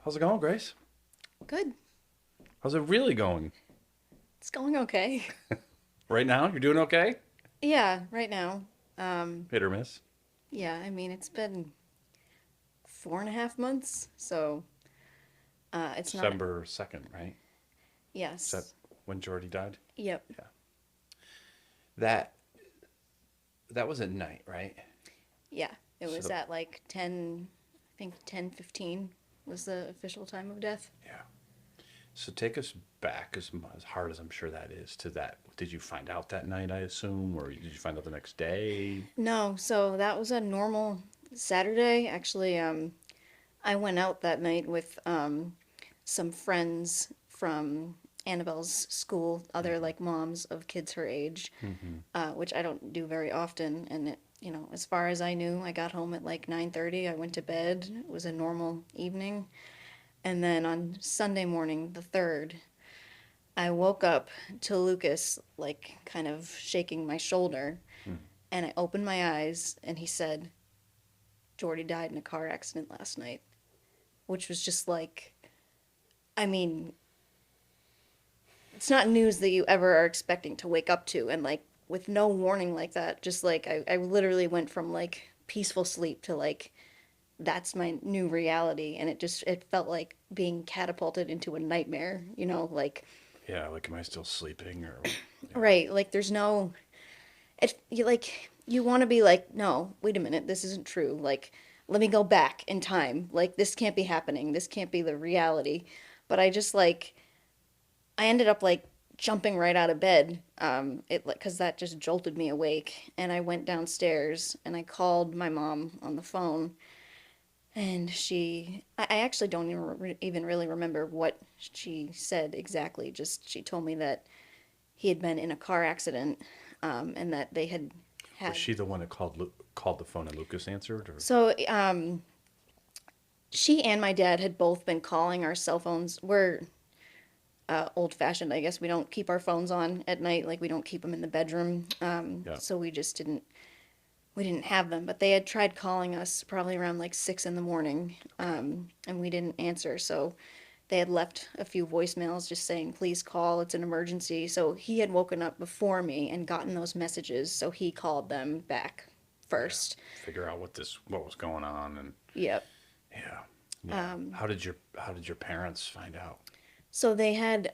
How's it going, Grace? Good. How's it really going? It's going okay. Right now, you're doing okay? Yeah, right now. Um, Hit or miss? yeah, I mean, it's been 4.5 months, so it's not. December 2nd, right? Is that Yes. when Jordy died? Yep. Yeah. That that was at night, right? Yeah. It was So, at like 10, I think 10:15 was the official time of death. yeah. So take us back as hard as I'm sure that is to that. Did you find out that night, I assume, or did you find out the next day? No, so that was a normal Saturday. Actually, I went out that night with some friends from Annabelle's school, other like moms of kids her age, Mm-hmm. which I don't do very often. And as far as I knew, I got home at like 9:30. I went to bed. It was a normal evening. And then on Sunday morning, the 3rd, I woke up to Lucas like kind of shaking my shoulder. And I opened my eyes and he said, Jordy died in a car accident last night, which was just like, I mean, it's not news that you ever are expecting to wake up to. And like with no warning like that, just like I literally went from like peaceful sleep to like that's my new reality. And it felt like being catapulted into a nightmare, like, Yeah, like, am I still sleeping or? Yeah, right. Like there's no, you want to be like, no, wait a minute, this isn't true. Like, let me go back in time. Like, this can't be happening. This can't be the reality. But I just like, I ended up like jumping right out of bed. It like because that just jolted me awake, and I went downstairs and I called my mom on the phone, and I actually don't even really remember what she said exactly. Just she told me that he had been in a car accident, and that they had was had. she the one that called the phone and Lucas answered, or? So, she and my dad had both been calling our cell phones. We're old fashioned, I guess. We don't keep our phones on at night, like we don't keep them in the bedroom. Yeah. So we didn't have them. But they had tried calling us probably around like 6 in the morning, Okay. and we didn't answer. So they had left a few voicemails just saying, please call, it's an emergency. So he had woken up before me and gotten those messages. So he called them back Yeah. first. Figure out what was going on, and Yep. yeah, yeah. How did your parents find out? So they had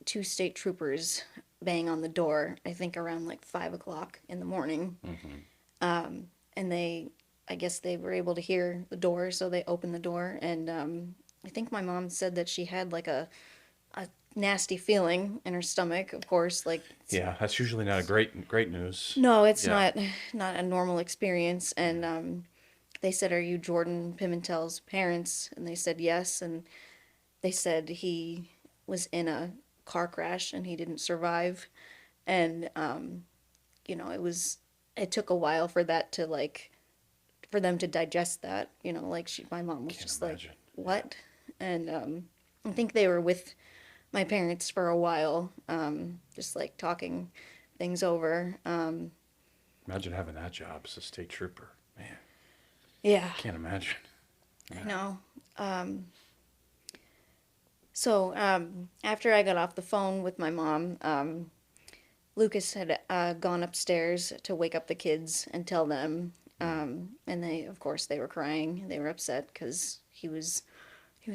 two state troopers bang on the door, I think around like 5 o'clock in the morning. Mm-hmm. And I guess they were able to hear the door, so they opened the door. And I think my mom said that she had like a nasty feeling in her stomach, of course. Like, Yeah, that's usually not a great news. no, it's Yeah, not a normal experience. And yeah. they said, are you Jordan Pimentel's parents? And they said yes. And they said he was in a car crash and he didn't survive. And it took a while for that to like for them to digest that. Like my mom was Can't just like, imagine. Yeah. what? And I think they were with my parents for a while, just like talking things over. Imagine having that job as a state trooper. Man, Yeah, can't imagine. I Yeah. know. So after I got off the phone with my mom, Lucas had gone upstairs to wake up the kids and tell them. And they, of course, they were crying. They were upset because he was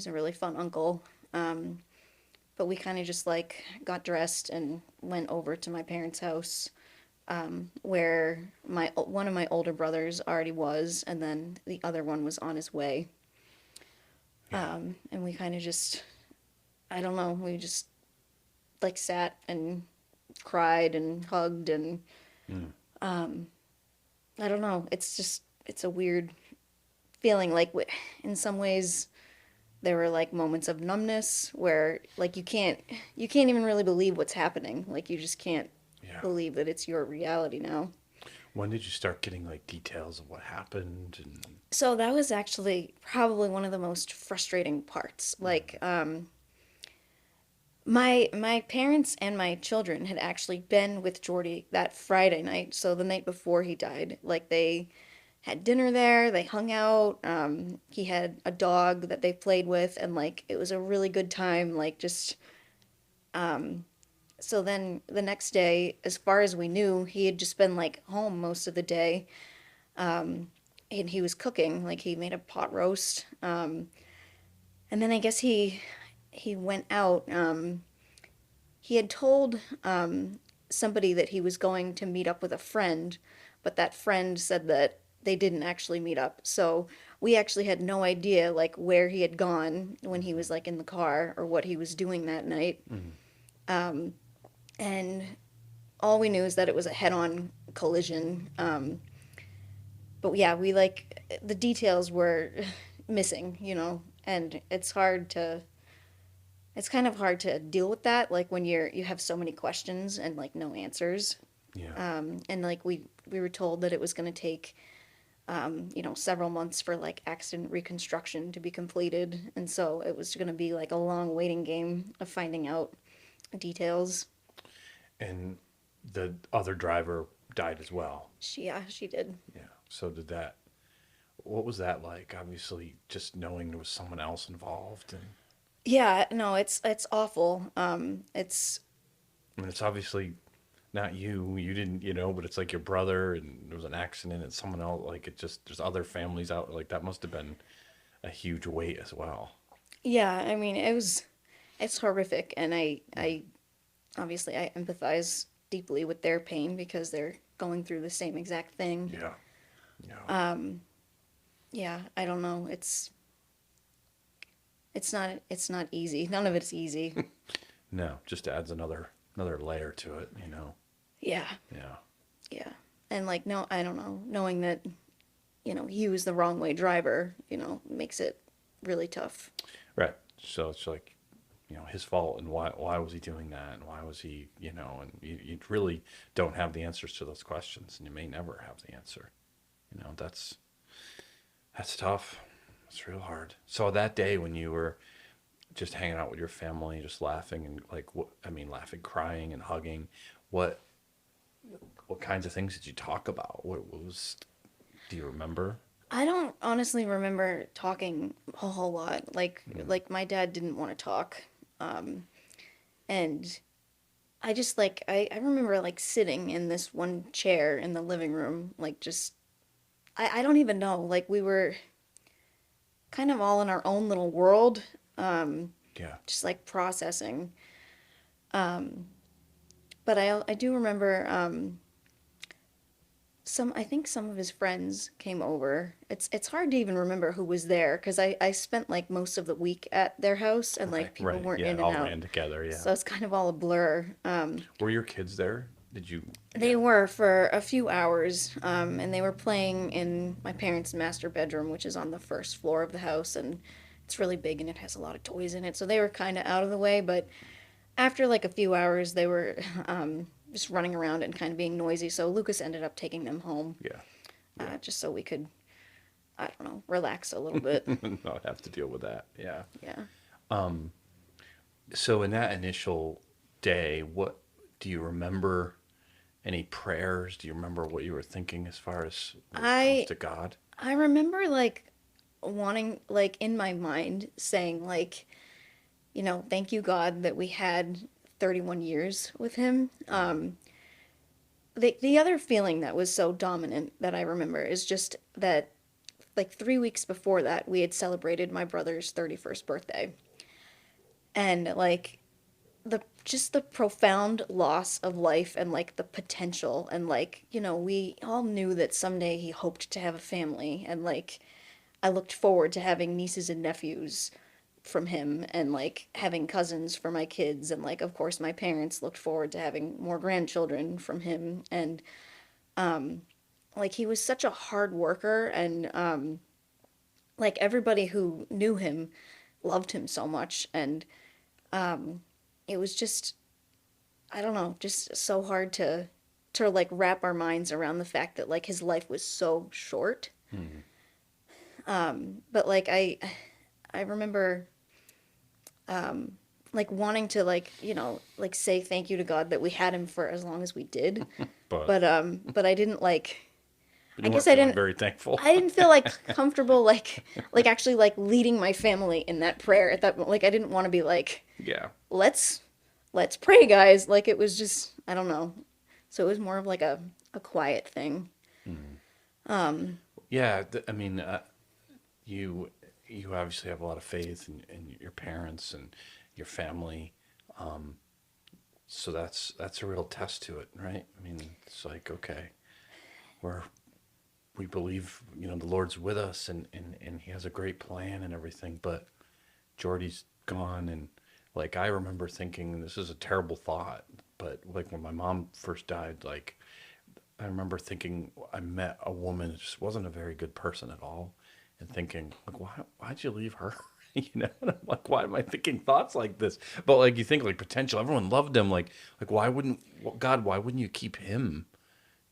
a really fun uncle. But we kind of just like got dressed and went over to my parents' house, where my one of my older brothers already was, and then the other one was on his way. Yeah. And we kind of just, I don't know, we just like sat and cried and hugged and Mm. I don't know. It's a weird feeling. Like in some ways, there were like moments of numbness where like you can't even really believe what's happening. Like you just can't Yeah. believe that it's your reality now. When did you start getting like details of what happened? And So that was actually probably one of the most frustrating parts. mm, Like my parents and my children had actually been with Jordy that Friday night, so the night before he died. Like had dinner there. They hung out. He had a dog that they played with, and like it was a really good time. Like just so then the next day, as far as we knew, he had just been like home most of the day, and he was cooking. Like he made a pot roast, and then I guess he went out. He had told somebody that he was going to meet up with a friend, but that friend said that they didn't actually meet up. So we actually had no idea like where he had gone when he was like in the car or what he was doing that night. Mm-hmm. And all we knew is that it was a head-on collision. But yeah, we like the details were missing, and it's kind of hard to deal with that like when you have so many questions and like no answers. Yeah. And like we were told that it was going to take several months for like accident reconstruction to be completed, and so it was going to be like a long waiting game of finding out details. And the other driver died as well. She did. Yeah. So did that. What was that like? Obviously, just knowing there was someone else involved, and Yeah, no, it's awful. It's I mean, it's obviously not you. You didn't, but it's like your brother, and there was an accident, and someone else. Like it just there's other families out. Like that must have been a huge weight as well. Yeah, I mean, it's horrific, and I obviously I empathize deeply with their pain because they're going through the same exact thing. Yeah. Yeah. Yeah, I don't know. It's not easy. None of it's easy. No, just adds another layer to it. Yeah, Yeah. yeah. And like no, I don't know, knowing that he was the wrong way driver, makes it really tough. Right. So it's like, his fault, and why was he doing that, and why was he, and you really don't have the answers to those questions, and you may never have the answer. That's tough. It's real hard. So that day when you were just hanging out with your family, just laughing and like what I mean, laughing, crying, and hugging, what what kinds of things did you talk about? What was? Do you remember? I don't honestly remember talking a whole lot. Like Mm. like my dad didn't want to talk. And I just like I remember like sitting in this one chair in the living room, like just I don't even know. Like we were kind of all in our own little world, Yeah. just like processing. But I do remember I think some of his friends came over. It's hard to even remember who was there because I spent like most of the week at their house and Right. like people Right. weren't Yeah. in and All out. ran together. Yeah. So it's kind of all a blur. Were your kids there? Did you? They Yeah. were for a few hours, and they were playing in my parents' master bedroom, which is on the first floor of the house, and it's really big and it has a lot of toys in it. So they were kind of out of the way, but after like a few hours, they were just running around and kind of being noisy. So Lucas ended up taking them home, Yeah. Yeah. just so we could, I don't know, relax a little bit. Not have to deal with that. Yeah. Yeah. So in that initial day, what do you remember? Any prayers? Do you remember what you were thinking as far as when it comes I to God? I remember like wanting like in my mind saying like, thank you God that we had 31 years with him. The other feeling that was so dominant that I remember is just that like 3 weeks before that we had celebrated my brother's 31st birthday. And like the profound loss of life and like the potential and like we all knew that someday he hoped to have a family, and like I looked forward to having nieces and nephews from him and like having cousins for my kids, and like of course my parents looked forward to having more grandchildren from him. And like he was such a hard worker, and like everybody who knew him loved him so much. And it was just, I don't know, just so hard to like wrap our minds around the fact that like his life was so short. Hmm. But like I remember like wanting to like like say thank you to God that we had him for as long as we did. But But I didn't like, I You guess weren't feeling very thankful. I didn't feel like comfortable like actually like leading my family in that prayer at that moment. Like I didn't want to be like, Yeah. let's let's pray, guys. Like it was just I don't know. So it was more of like a quiet thing. Mm. Um, Yeah. I mean, you you obviously have a lot of faith in your parents and your family. Um, so that's a real test to it, right? I mean, it's like, okay, we're we believe, the Lord's with us and he has a great plan and everything, but Jordy's gone. And like, I remember thinking this is a terrible thought, but like when my mom first died, like I remember thinking I met a woman that just wasn't a very good person at all, and thinking like, why'd you leave her? And I'm like, why am I thinking thoughts like this? But like, you think like potential, everyone loved him. Like why wouldn't God? Why wouldn't you keep him?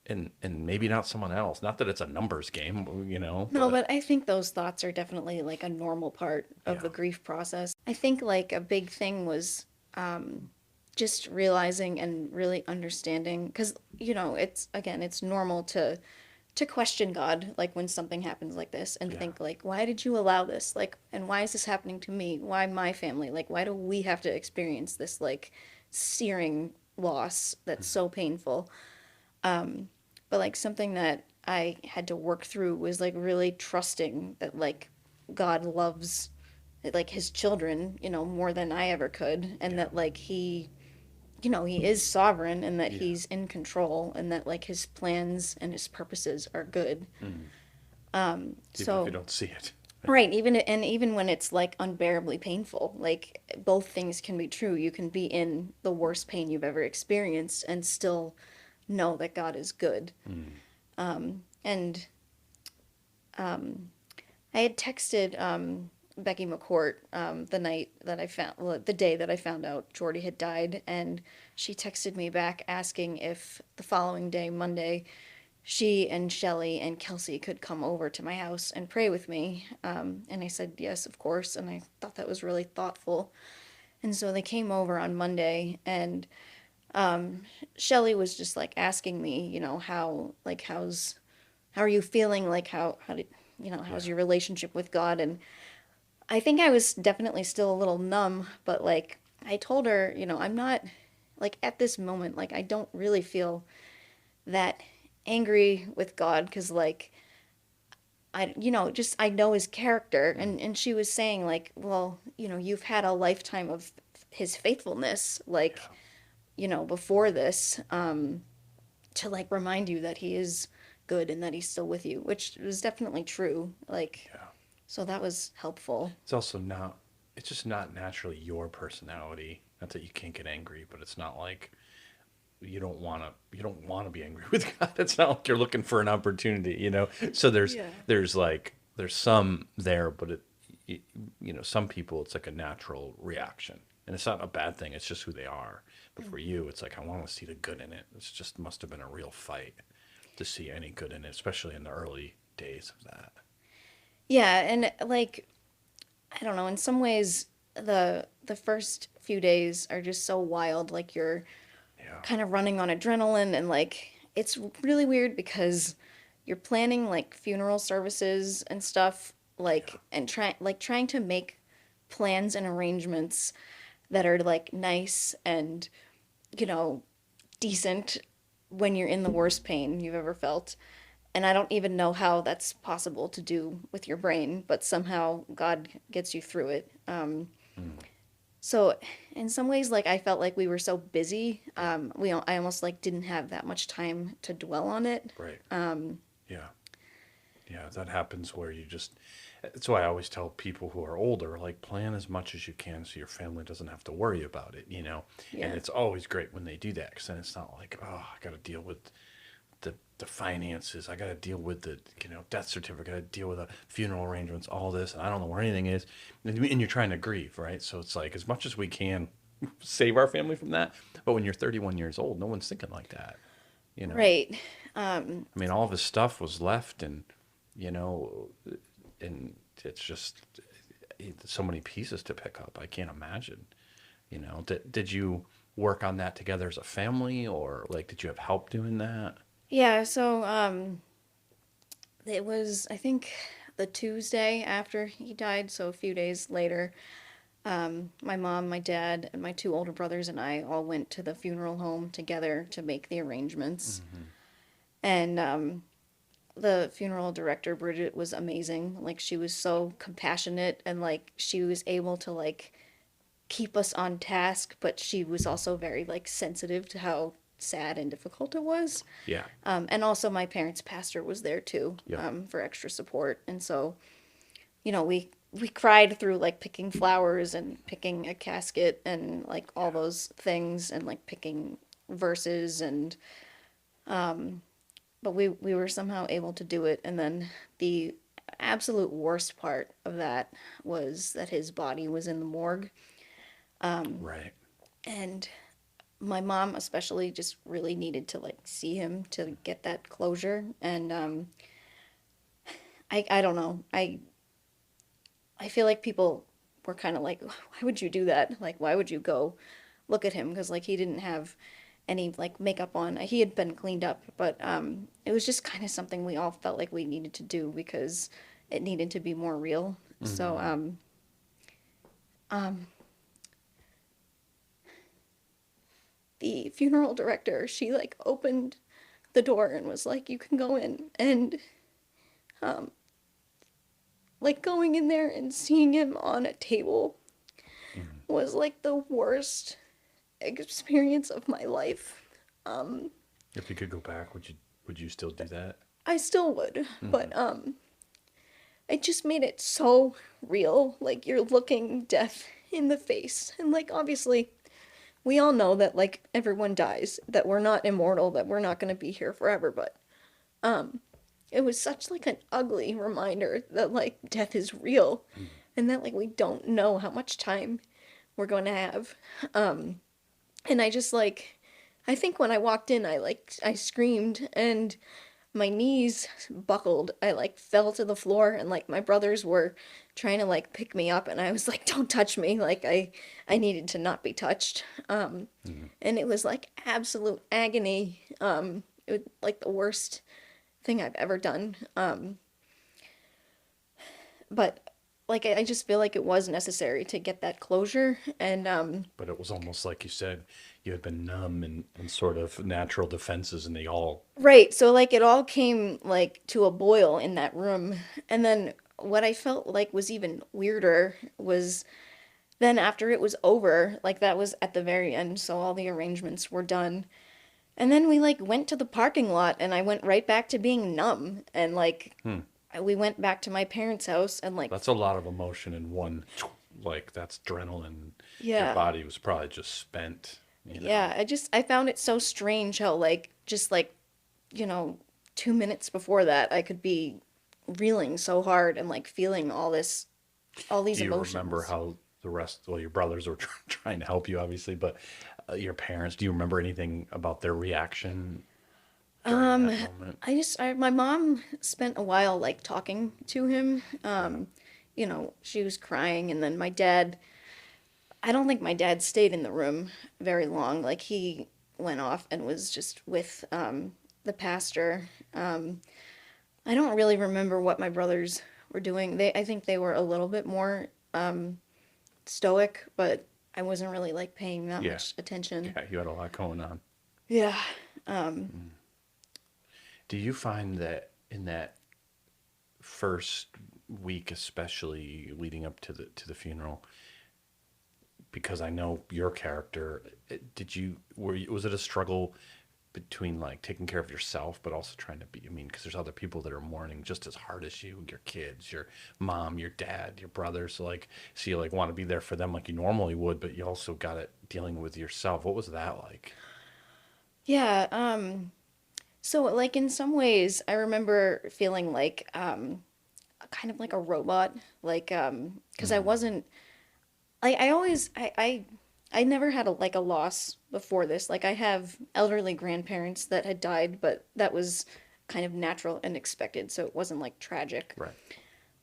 And maybe not someone else. Not that it's a numbers game, no, but but I think those thoughts are definitely like a normal part of yeah, the grief process. I think like a big thing was just realizing and really understanding because it's again it's normal to question God like when something happens like this and yeah, think like why did you allow this like and why is this happening to me, why my family, like why do we have to experience this like searing loss that's so painful. But like something that I had to work through was like really trusting that like God loves like his children, more than I ever could, and yeah, that like he is sovereign and that yeah. he's in control and that like his plans and his purposes are good. Mm. Even if you So, don't see it. right, even when it's like unbearably painful, like both things can be true. You can be in the worst pain you've ever experienced and still know that God is good. Mm. And I had texted Becky McCourt the night that well, the day that I found out Jordy had died, and she texted me back asking if the following day, Monday, she and Shelly and Kelsey could come over to my house and pray with me. And I said yes, of course, and I thought that was really thoughtful. And so they came over on Monday, and Shelly was just like asking me, how like how are you feeling? Like how did how's Yeah. your relationship with God? And I think I was definitely still a little numb, but like I told her, I'm not like at this moment, like I don't really feel that angry with God because like just I know his character, Mm. and she was saying like, well, you've had a lifetime of his faithfulness, like, Yeah. before this, to like remind you that he is good and that he's still with you, which was definitely true. Like, Yeah. so that was helpful. It's also not, it's just not naturally your personality. Not that you can't get angry, but it's not like you don't want to be angry with God. It's not like you're looking for an opportunity. So Yeah. there's some there, but it, some people it's like a natural reaction. And it's not a bad thing. It's just who they are. But for you, it's like I want to see the good in it. It's just must have been a real fight to see any good in it, especially in the early days of that. Yeah, and like I don't know, in some ways the first few days are just so wild, like you're Yeah. kind of running on adrenaline and like it's really weird because you're planning like funeral services and stuff Yeah. like and trying to make plans and arrangements that are like nice and you know decent when you're in the worst pain you've ever felt. And I don't even know how that's possible to do with your brain, but somehow God gets you through it. Mm. So, in some ways, like I felt like we were so busy, I almost like didn't have that much time to dwell on it. Right. Yeah. Yeah, that happens where you just. That's why I always tell people who are older, like, plan as much as you can so your family doesn't have to worry about it. And Yeah, it's always great when they do that because then it's not like, oh, I got to deal with the finances. I got to deal with the, death certificate. I got to deal with the funeral arrangements, all this, and I don't know where anything is. And you're trying to grieve, right? So it's like, as much as we can save our family from that. But when you're 31 years old, no one's thinking like that, you know? right. I mean, all of his stuff was left, and you know, and it's just so many pieces to pick up. I can't imagine. Did you work on that together as a family, or like did you have help doing that? Yeah, so It was, I think, the Tuesday after he died, so a few days later. My mom, my dad, and my two older brothers and I all went to the funeral home together to make the arrangements. Hmm. And the funeral director, Bridget, was amazing. Like, she was so compassionate, and like she was able to like keep us on task, but she was also very like sensitive to how sad and difficult it was. Yeah. And also my parents' pastor was there too, Yep. for extra support. And so, we cried through like picking flowers and picking a casket and like all those things and like picking verses, and but we were somehow able to do it. And then the absolute worst part of that was that his body was in the morgue. Right. And my mom especially just really needed to like see him to get that closure. And I don't know. I feel like people were kind of like, why would you do that? Like, why would you go look at him? Because like he didn't have any like makeup on. He had been cleaned up, but it was just kind of something we all felt like we needed to do because it needed to be more real. So Hmm. the funeral director, she like opened the door and was like, "You can go in." And like going in there and seeing him on a table Hmm. was like the worst experience of my life. If you could go back, would you still do that? I still would, Hmm. but it just made it so real. Like you're looking death in the face. And like obviously we all know that like everyone dies, that we're not immortal, that we're not going to be here forever, but it was such like an ugly reminder that like death is real and that like we don't know how much time we're going to have. And I just like I think when I walked in I screamed and my knees buckled. I like fell to the floor and like my brothers were trying to like pick me up and I was like, don't touch me. Like I needed to not be touched. Hmm. And it was like absolute agony. It was like the worst thing I've ever done. But like I just feel like it was necessary to get that closure. And But it was almost like you said you had been numb and sort of natural defenses, and they all. right, so like it all came like to a boil in that room. And then what I felt like was even weirder was then after it was over, like that was at the very end, so all the arrangements were done. And then we like went to the parking lot and I went right back to being numb and like Hmm. we went back to my parents' house and like That's a lot of emotion in one. Like that's adrenaline. Your yeah. body was probably just spent. You know. Yeah, I found it so strange how like just like, you know, 2 minutes before that I could be reeling so hard and like feeling all these Do you remember emotions. how the rest? Well, your brothers were trying to help you, obviously, but your parents. Do you remember anything about their reaction during that moment? My mom spent a while like talking to him. Yeah. She was crying and then my dad, I don't think my dad stayed in the room very long. Like he went off and was just with the pastor. I don't really remember what my brothers were doing. I think they were a little bit more stoic, but I wasn't really like paying that Yeah. much attention. Yeah. You had a lot going on. Yeah. Do you find that in that first week, especially leading up to the funeral, because I know your character, was it a struggle between like taking care of yourself, but also trying to be, I mean, because there's other people that are mourning just as hard as you, your kids, your mom, your dad, your brothers. So you like want to be there for them like you normally would, but you also got it dealing with yourself. What was that like? Yeah. So like in some ways I remember feeling like kind of like a robot, like because I Mm, wasn't like I always I never had a loss before this. Like I have elderly grandparents that had died, but that was kind of natural and expected, so it wasn't like tragic. right.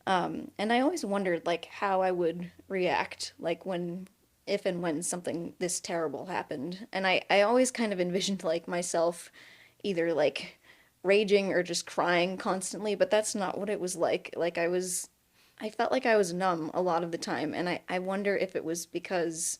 And I always wondered like how I would react like when if and when something this terrible happened. And I always kind of envisioned like myself either like raging or just crying constantly, but that's not what it was like. I felt like I was numb a lot of the time, and I wonder if it was because,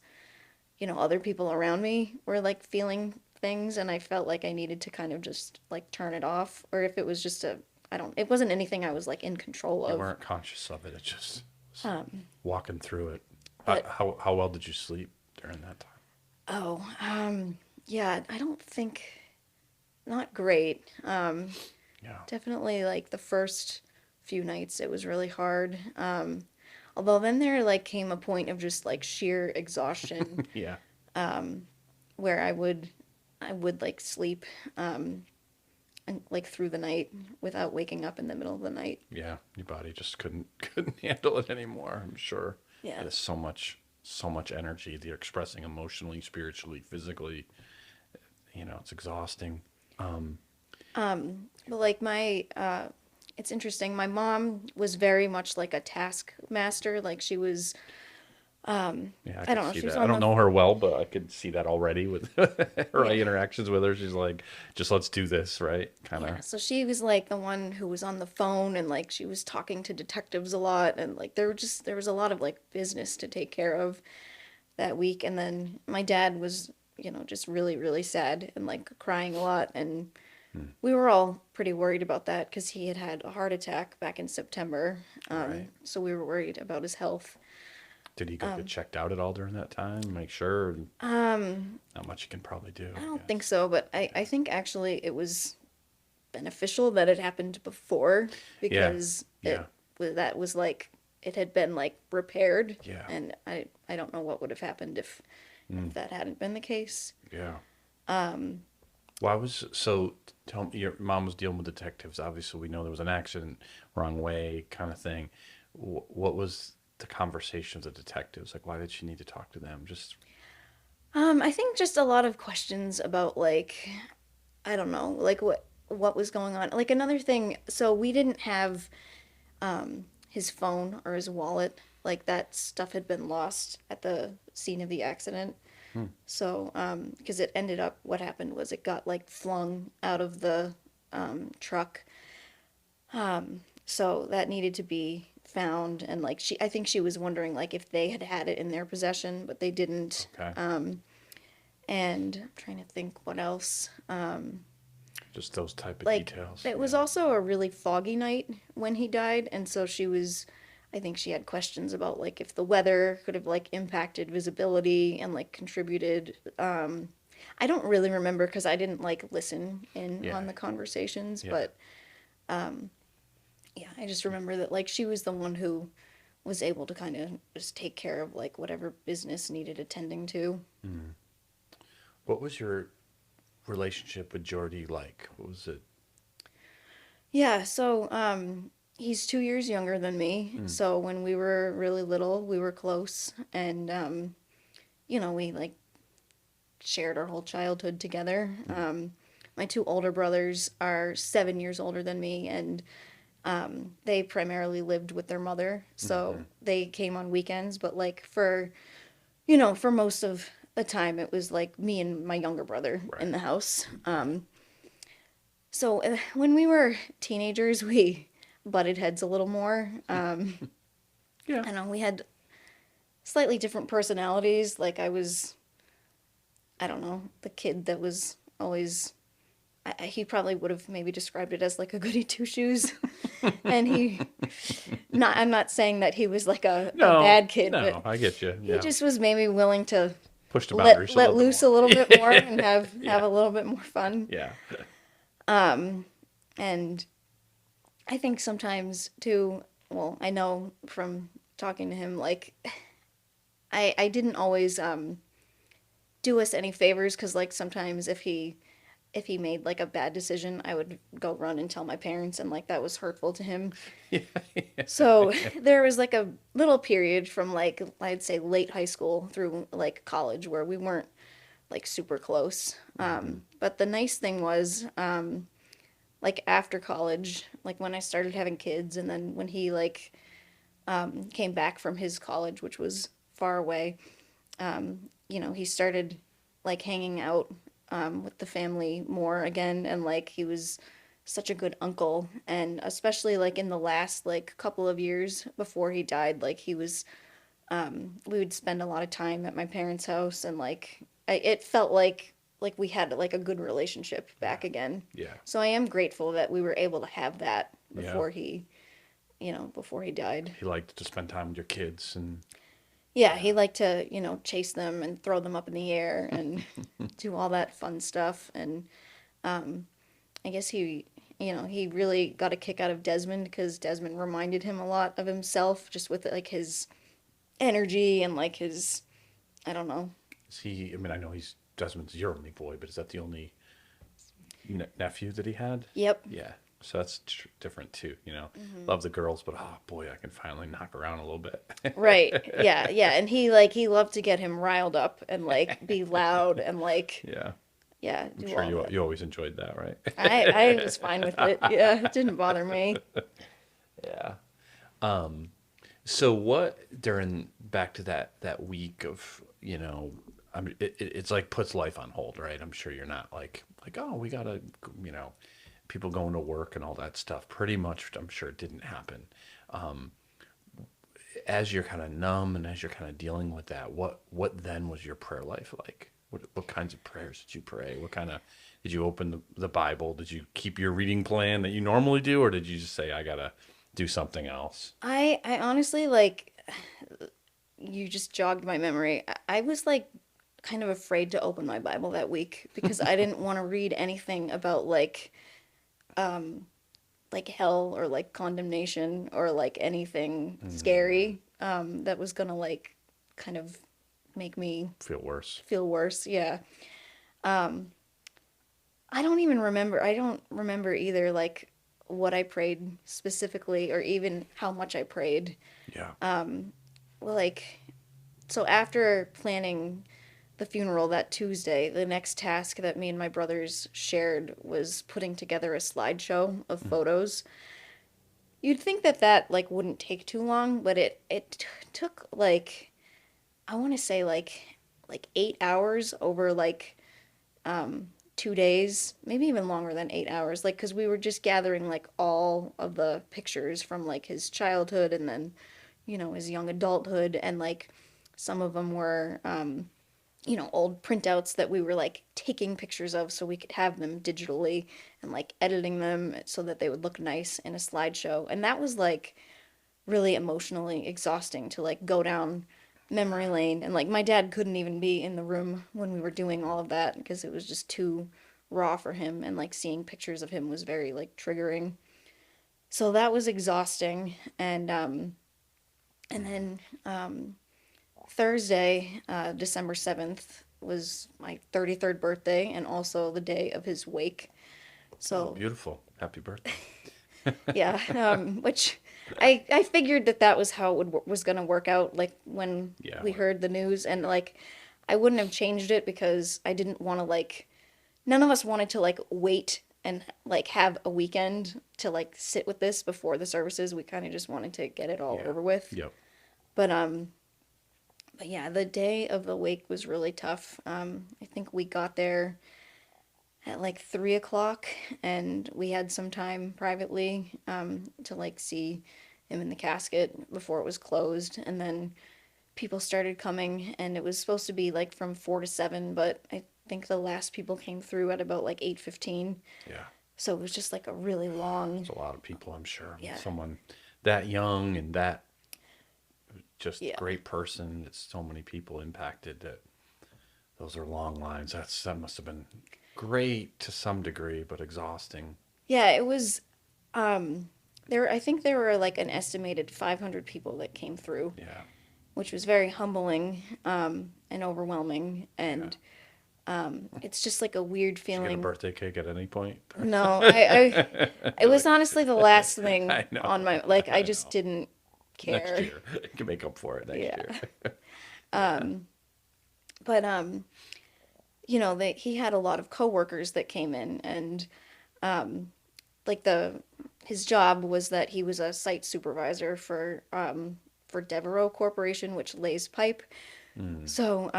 other people around me were like feeling things, and I felt like I needed to kind of just like turn it off, or if it was just it wasn't anything I was like in control You of. weren't conscious of it. It just was Um, walking through it. but How well did you sleep during that time? oh, yeah, I don't think not great. Yeah. Definitely like the first few nights it was really hard. Although then there like came a point of just like sheer exhaustion Yeah. where I would like sleep and like through the night without waking up in the middle of the night. Yeah. Your body just couldn't handle it anymore, I'm sure. Yeah. It is so much energy that you're expressing emotionally, spiritually, physically. It's exhausting. But like it's interesting. My mom was very much like a taskmaster. Like she was, Yeah, I I could don't know, see she was that. I on don't the, know her well, but I could see that already with her yeah. interactions with her. She's like, just let's do this, right? Kind of. Yeah, so she was like the one who was on the phone and like she was talking to detectives a lot and like there was a lot of like business to take care of that week and then my dad was, just really really sad and like crying a lot and we were all pretty worried about that because he had had a heart attack back in September. Right. So we were worried about his health. Did he go get checked out at all during that time? Make sure. Not much you can probably do, I I don't think guess. so, but I think actually it was beneficial that it happened before Yeah. because Yeah. that was like it had been like repaired Yeah. and I don't know what would have happened if that hadn't been the case. Yeah. Why was so? Tell me, your mom was dealing with detectives. Obviously, we know there was an accident, wrong way, kind of thing. What was the conversation with the detectives? Like, why did she need to talk to them? Just I think just a lot of questions about like I don't know, like what was going on. Like another thing, so we didn't have his phone or his wallet. Like that stuff had been lost at the scene of the accident. hmm, So, because it ended up, what happened was it got like flung out of the truck. So that needed to be found. And like I think she was wondering like if they had it in their possession, but they didn't. okay. And I'm trying to think what else. Just those type of Like details. it was Yeah. also a really foggy night when he died, and so I think she had questions about like if the weather could have like impacted visibility and like contributed. I don't really remember because I didn't like listen in Yeah. on the conversations, Yeah. but yeah, I just remember that like she was the one who was able to kind of just take care of like whatever business needed attending to. What was your relationship with Jordy like? What was it? Yeah, so he's 2 years younger than me. Mm, So when we were really little, we were close, and we like shared our whole childhood together. mm, My two older brothers are 7 years older than me, and they primarily lived with their mother, so mm-hmm. they came on weekends. But like for most of the time, it was like me and my younger brother in Right. the house. So when we were teenagers, we butted heads a little more. Yeah. I know we had slightly different personalities. Like I don't know, the kid that was always. He probably would have maybe described it as like a goody two shoes, and not. I'm not saying that he was like a No, bad kid, but no, I get you. he Yeah. just was maybe willing to Push the boundaries a let little bit loose a more. little bit more and have Yeah. a little bit more fun. Yeah. And I think sometimes too, well, I know from talking to him, like I didn't always do us any favors because like sometimes if he made like a bad decision, I would go run and tell my parents and like that was hurtful to him. Yeah. So there was like a little period from like I'd say late high school through like college where we weren't like super close. But the nice thing was like after college, like when I started having kids and then when he like came back from his college, which was far away, he started like hanging out with the family more again and like he was such a good uncle, and especially like in the last like couple of years before he died, like he was we would spend a lot of time at my parents' house, and like it felt like we had like a good relationship Yeah. back again. Yeah. So I am grateful that we were able to have that Yeah. before before he died. He liked to spend time with your kids and Yeah, yeah. he liked to, chase them and throw them up in the air and do all that fun stuff. And I guess he really got a kick out of Desmond because Desmond reminded him a lot of himself, just with like his energy and like his, I don't know. Is he, I mean, I know he's Desmond's your only boy, but is that the only nephew that he had? Yep. Yeah. So that's different too, you know. Love the girls, but oh boy, I can finally knock around a little bit. Right. Yeah, yeah. And he loved to get him riled up and like be loud and like, Yeah. yeah, I'm do sure all you that. you always enjoyed that, right? I was fine with it. Yeah, it didn't bother me. Yeah. So what during back to that week of, it's like puts life on hold, right? I'm sure you're not like oh, we gotta, you know, people going to work and all that stuff. Pretty much, I'm sure it didn't happen. As you're kind of numb and as you're kind of dealing with that, what then was your prayer life like? What kinds of prayers did you pray? What kind of did you open the Bible? Did you keep your reading plan that you normally do, or did you just say I gotta do something else? I honestly like you just jogged my memory. I was like kind of afraid to open my Bible that week because I didn't want to read anything about like hell or like condemnation or like anything scary that was gonna like kind of make me Feel worse. feel worse. Yeah. I don't remember either like what I prayed specifically or even how much I prayed. Yeah. Well, like so after planning the funeral that Tuesday, the next task that me and my brothers shared was putting together a slideshow of photos. You'd think that like wouldn't take too long, but it took like I want to say like 8 hours over like 2 days, maybe even longer than 8 hours. Like because we were just gathering like all of the pictures from like his childhood and then his young adulthood, and like some of them were old printouts that we were like taking pictures of so we could have them digitally and like editing them so that they would look nice in a slideshow. And that was like really emotionally exhausting to like go down memory lane. And like my dad couldn't even be in the room when we were doing all of that because it was just too raw for him. And like seeing pictures of him was very like triggering. So that was exhausting. And then Thursday, December 7th, was my 33rd birthday and also the day of his wake. Oh, So, beautiful. Happy birthday. yeah, which I figured that was how was going to work out like when Yeah. we heard the news, and like I wouldn't have changed it because I didn't want to like none of us wanted to like wait and like have a weekend to like sit with this before the services. We kind of just wanted to get it all Yeah. over with. Yep. But But yeah, the day of the wake was really tough. I think we got there at like 3 o'clock, and we had some time privately to like see him in the casket before it was closed. And then people started coming, and it was supposed to be like from 4 to 7, but I think the last people came through at about like 8:15. Yeah. So it was just like a really long, It's a lot of people, I'm sure. yeah, Someone that young and that just yeah. great person. It's so many people impacted that those are long lines. That must have been great to some degree, but exhausting. Yeah, it was I think there were like an estimated 500 people that came through, Yeah. which was very humbling and overwhelming. Yeah. And it's just like a weird Did you get a feeling. birthday cake at any point? No, it was honestly the last thing I know. on my, like, I I just know. didn't Next care. year. You can make up for it next Yeah. year. But, he had a lot of coworkers that came in, and like his job was that he was a site supervisor for Devereaux Corporation, which lays pipe. Mm. So,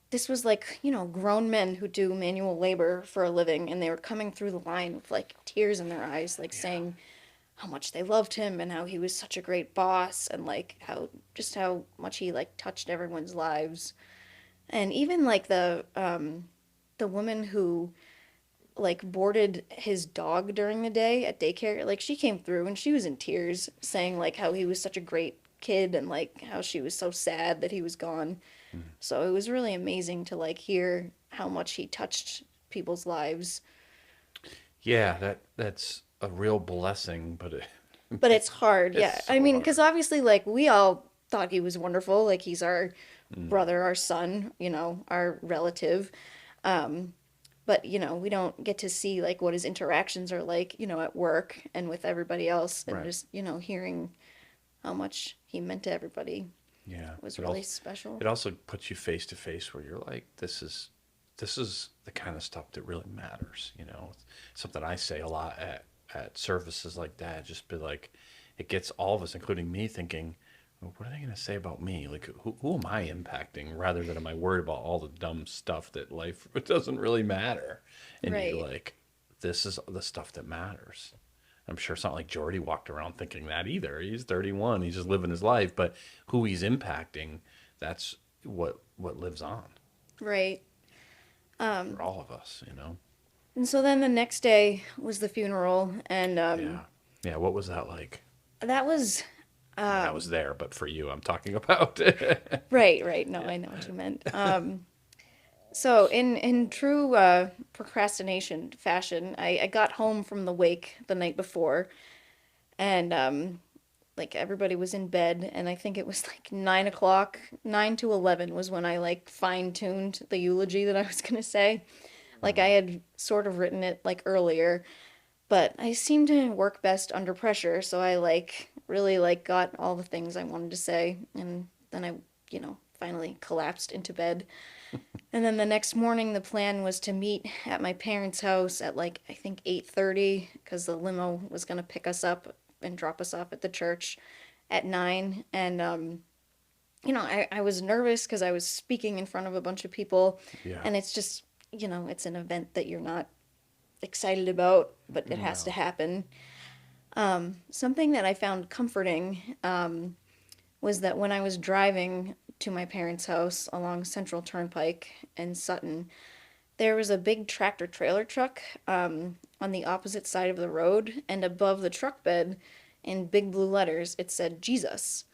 this was like, grown men who do manual labor for a living, and they were coming through the line with like tears in their eyes, like Yeah. saying how much they loved him and how he was such a great boss, and like how much he like touched everyone's lives. And even like the woman who like boarded his dog during the day at daycare, like she came through and she was in tears saying like how he was such a great kid and like how she was so sad that he was gone. Mm. So it was really amazing to like hear how much he touched people's lives. Yeah, that's a real blessing, but But it's hard, it's yeah. so I mean, because hard. obviously, like, we all thought he was wonderful. Like, he's our Mm. brother, our son, our relative. Um, but, we don't get to see, like, what his interactions are like, at work and with everybody else. And Right. just, hearing how much he meant to everybody Yeah. was It really also special. it also puts you face to face where you're like, this is the kind of stuff that really matters, you know. Something I say a lot at services like that, just be like, it gets all of us, including me, thinking, well, what are they going to say about me? Like, who am I impacting rather than am I worried about all the dumb stuff that life it doesn't really matter? And you're Right. like, this is the stuff that matters. I'm sure it's not like Jordy walked around thinking that either. He's 31. He's just living his life, but who he's impacting, that's what lives on Right. for all of us, you know? And so then the next day was the funeral. And Yeah. Yeah. What was that like? that was, I mean, I was there, but for you, I'm talking about. right, right. No, Yeah. I know what you meant. So in true procrastination fashion, I got home from the wake the night before, and like everybody was in bed, and I think it was like 9 o'clock, 9 to 11 was when I like fine tuned the eulogy that I was gonna say. Like I Mm. had sort of written it like earlier, but I seem to work best under pressure, so I like really like got all the things I wanted to say, and then I, finally collapsed into bed. And then the next morning, the plan was to meet at my parents' house at like I think 8:30 because the limo was gonna pick us up and drop us off at the church at 9. And I was nervous because I was speaking in front of a bunch of people, Yeah. and it's just it's an event that you're not excited about, but it has to No. happen. Something that I found comforting was that when I was driving to my parents' house along Central Turnpike in Sutton, there was a big tractor trailer truck on the opposite side of the road, and above the truck bed, in big blue letters, it said Jesus.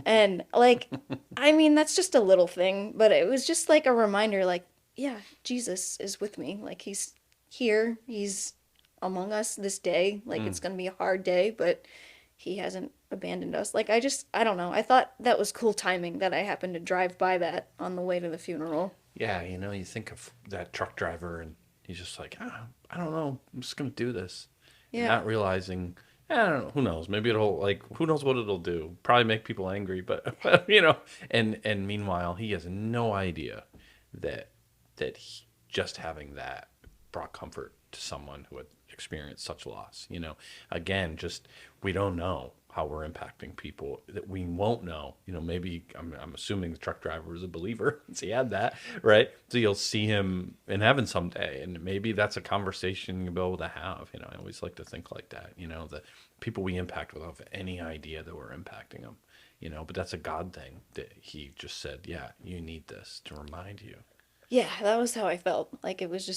And like, I mean, that's just a little thing, but it was just like a reminder, like, yeah, Jesus is with me. Like, he's here, he's among us this day. Like, Mm. it's gonna be a hard day, but he hasn't abandoned us. Like, I don't know. I thought that was cool timing that I happened to drive by that on the way to the funeral. Yeah. You know, you think of that truck driver and he's just like, I don't know. I'm just going to do this. And Yeah. not realizing, I don't know, who knows? Maybe it'll like, who knows what it'll do? Probably make people angry, but, you know, and meanwhile, he has no idea that, just having that brought comfort to someone who had experienced such loss. You know, again, just we don't know how we're impacting people that we won't know. You know, maybe I'm assuming the truck driver was a believer, so he had that right. So you'll see him in heaven someday, and maybe that's a conversation you'll be able to have. You know, I always like to think like that. You know, the people we impact without any idea that we're impacting them. You know, but that's a God thing that He just said, yeah, you need this to remind you. Yeah, that was how I felt. Like, it was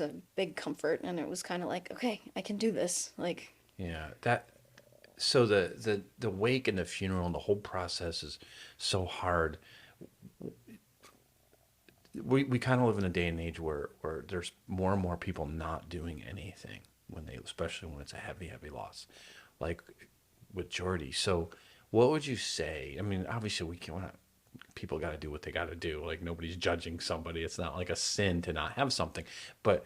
a big comfort, and it was kind of like, okay, I can do this. Like, Yeah, that so the wake and the funeral and the whole process is so hard. We kind of live in a day and age where there's more and more people not doing anything when they, especially when it's a heavy loss, like with Jordy. So, what would you say? I mean, obviously we can. We're not, people got to do what they got to do. Like nobody's judging somebody. It's not like a sin to not have something. But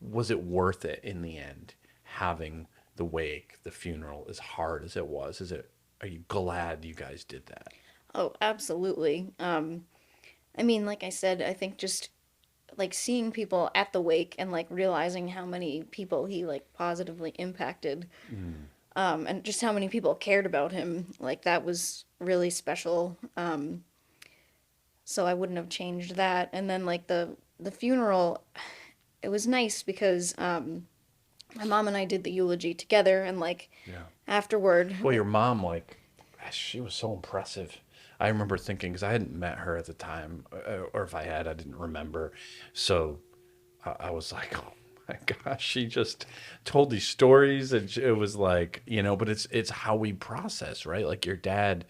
was it worth it in the end? Having the wake, the funeral, as hard as it was, is it? Are you glad you guys did that? oh, absolutely. I mean, like I said, I think just like seeing people at the wake and like realizing how many people he like positively impacted, Mm. and just how many people cared about him, like that was really special. so I wouldn't have changed that. And then like the funeral, it was nice because my mom and I did the eulogy together, and like Yeah. afterward, Well, your mom, like, she was so impressive. I remember thinking, because I hadn't met her at the time, or if I had, I didn't remember. So I was like, oh my gosh, she just told these stories, and it was like, but it's how we process, right? Like your dad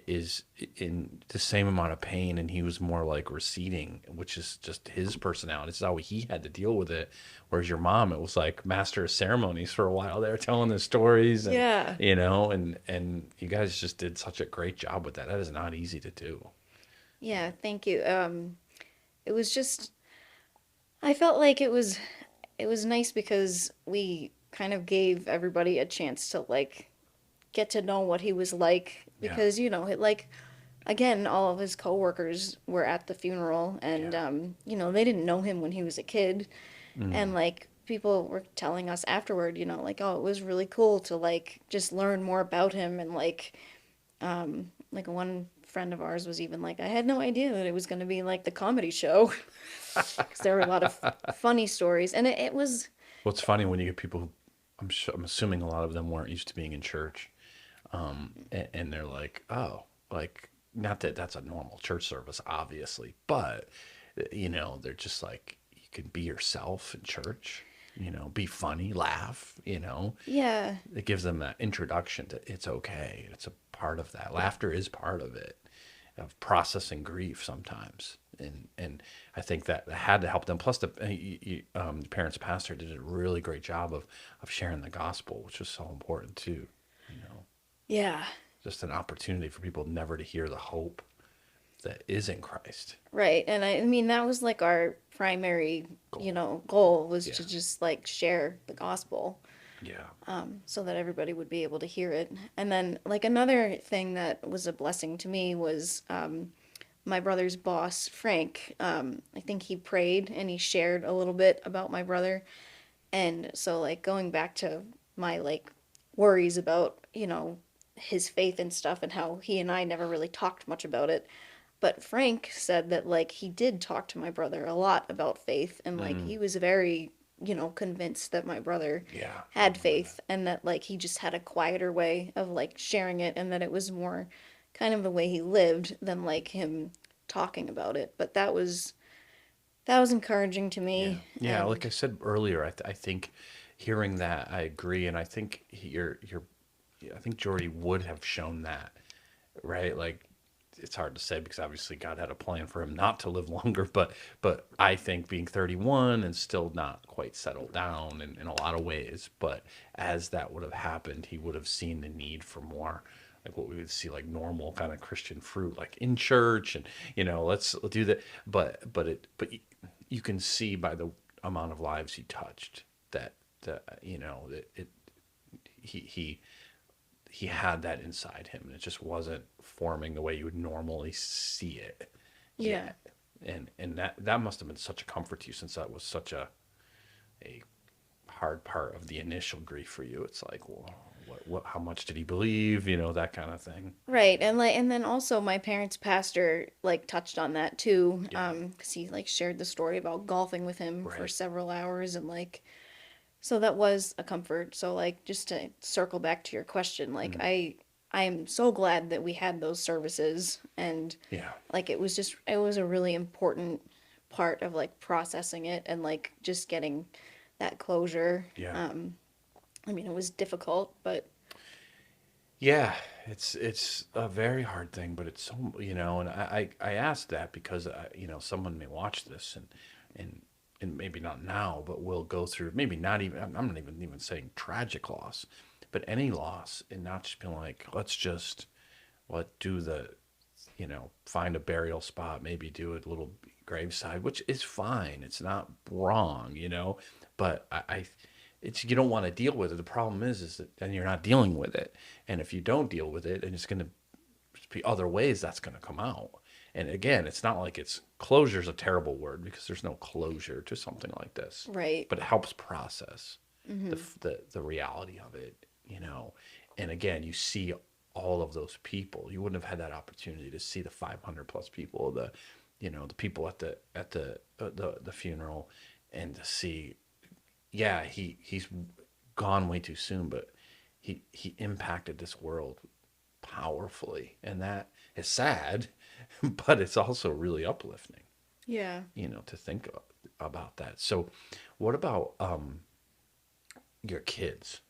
is in the same amount of pain, and he was more like receding, which is just his personality. It's how he had to deal with it. Whereas your mom, it was like master of ceremonies for a while there, telling the stories, and yeah, and you guys just did such a great job with that. That is not easy to do. yeah, thank you. It was just I felt like it was nice because we kind of gave everybody a chance to like get to know what he was like Yeah, because like again all of his coworkers were at the funeral and yeah. they didn't know him when he was a kid and Mm, like people were telling us afterward like oh it was really cool to like just learn more about him and like one friend of ours was even like I had no idea that it was going to be like the comedy show because there were a lot of funny stories and it was well, it's funny when you get people who, I'm assuming a lot of them weren't used to being in church, and they're like, oh, like, not that that's a normal church service, obviously, but they're just like, you can be yourself in church, be funny, laugh, yeah. it gives them that introduction to it's okay. It's a part of that. Laughter is part of it, of processing grief sometimes. And I think that had to help them. Plus, the parents' pastor did a really great job of sharing the gospel, which is so important too. You know, Yeah. just an opportunity for people never to hear the hope that is in Christ. Right. And I mean, that was like our primary, Goal. goal was Yeah, to just like share the gospel yeah, so that everybody would be able to hear it. And then, like, another thing that was a blessing to me was my brother's boss, Frank. I think he prayed and he shared a little bit about my brother. And so, like, going back to my, like, worries about, his faith and stuff and how he and I never really talked much about it. But Frank said that like he did talk to my brother a lot about faith and like mm, he was very, convinced that my brother yeah. I had remember that. faith and that like he just had a quieter way of like sharing it and that it was more kind of the way he lived than like him talking about it. But that was encouraging to Yeah, me yeah. Like and I said earlier, I think hearing that, I agree, and I think I think Jordy would have shown that, right? Like, it's hard to say because obviously God had a plan for him not to live longer, but I think being 31 and still not quite settled down in a lot of ways, but as that would have happened, he would have seen the need for more, like what we would see, like normal kind of Christian fruit, like in church, and let's do that. But you can see by the amount of lives he touched that that he he had that inside him, and it just wasn't forming the way you would normally see it yeah. yet. And that must have been such a comfort to you, since that was such a hard part of the initial grief for you. It's like, well, what how much did he believe, that kind of thing. Right. And then also my parents' pastor like touched on that too, Yeah, 'cause he like shared the story about golfing with him for right. several hours and like so that was a comfort. So like just to circle back to your question, like Mm, I am so glad that we had those services and yeah, like it was a really important part of like processing it and like just getting that closure. yeah. I mean it was difficult, but Yeah, it's a very hard thing, but it's so, and I asked that because someone may watch this, and and maybe not now, but will go through, maybe not even, I'm not even saying tragic loss, but any loss, and not just being like, let's just let do the, find a burial spot, maybe do a little graveside, which is fine. It's not wrong, but it's, you don't want to deal with it. The problem is that then you're not dealing with it. And if you don't deal with it, and it's going to be other ways that's going to come out. And again, it's not like it's closure is a terrible word, because there's no closure to something like this, right. but it helps process Hmm. the reality of it. And again, you see all of those people. You wouldn't have had that opportunity to see the 500 plus people, the, the people at the funeral, and to see, yeah, he's gone way too soon, but he impacted this world powerfully, and that is sad, but it's also really uplifting, Yeah. to think about that. So, what about your kids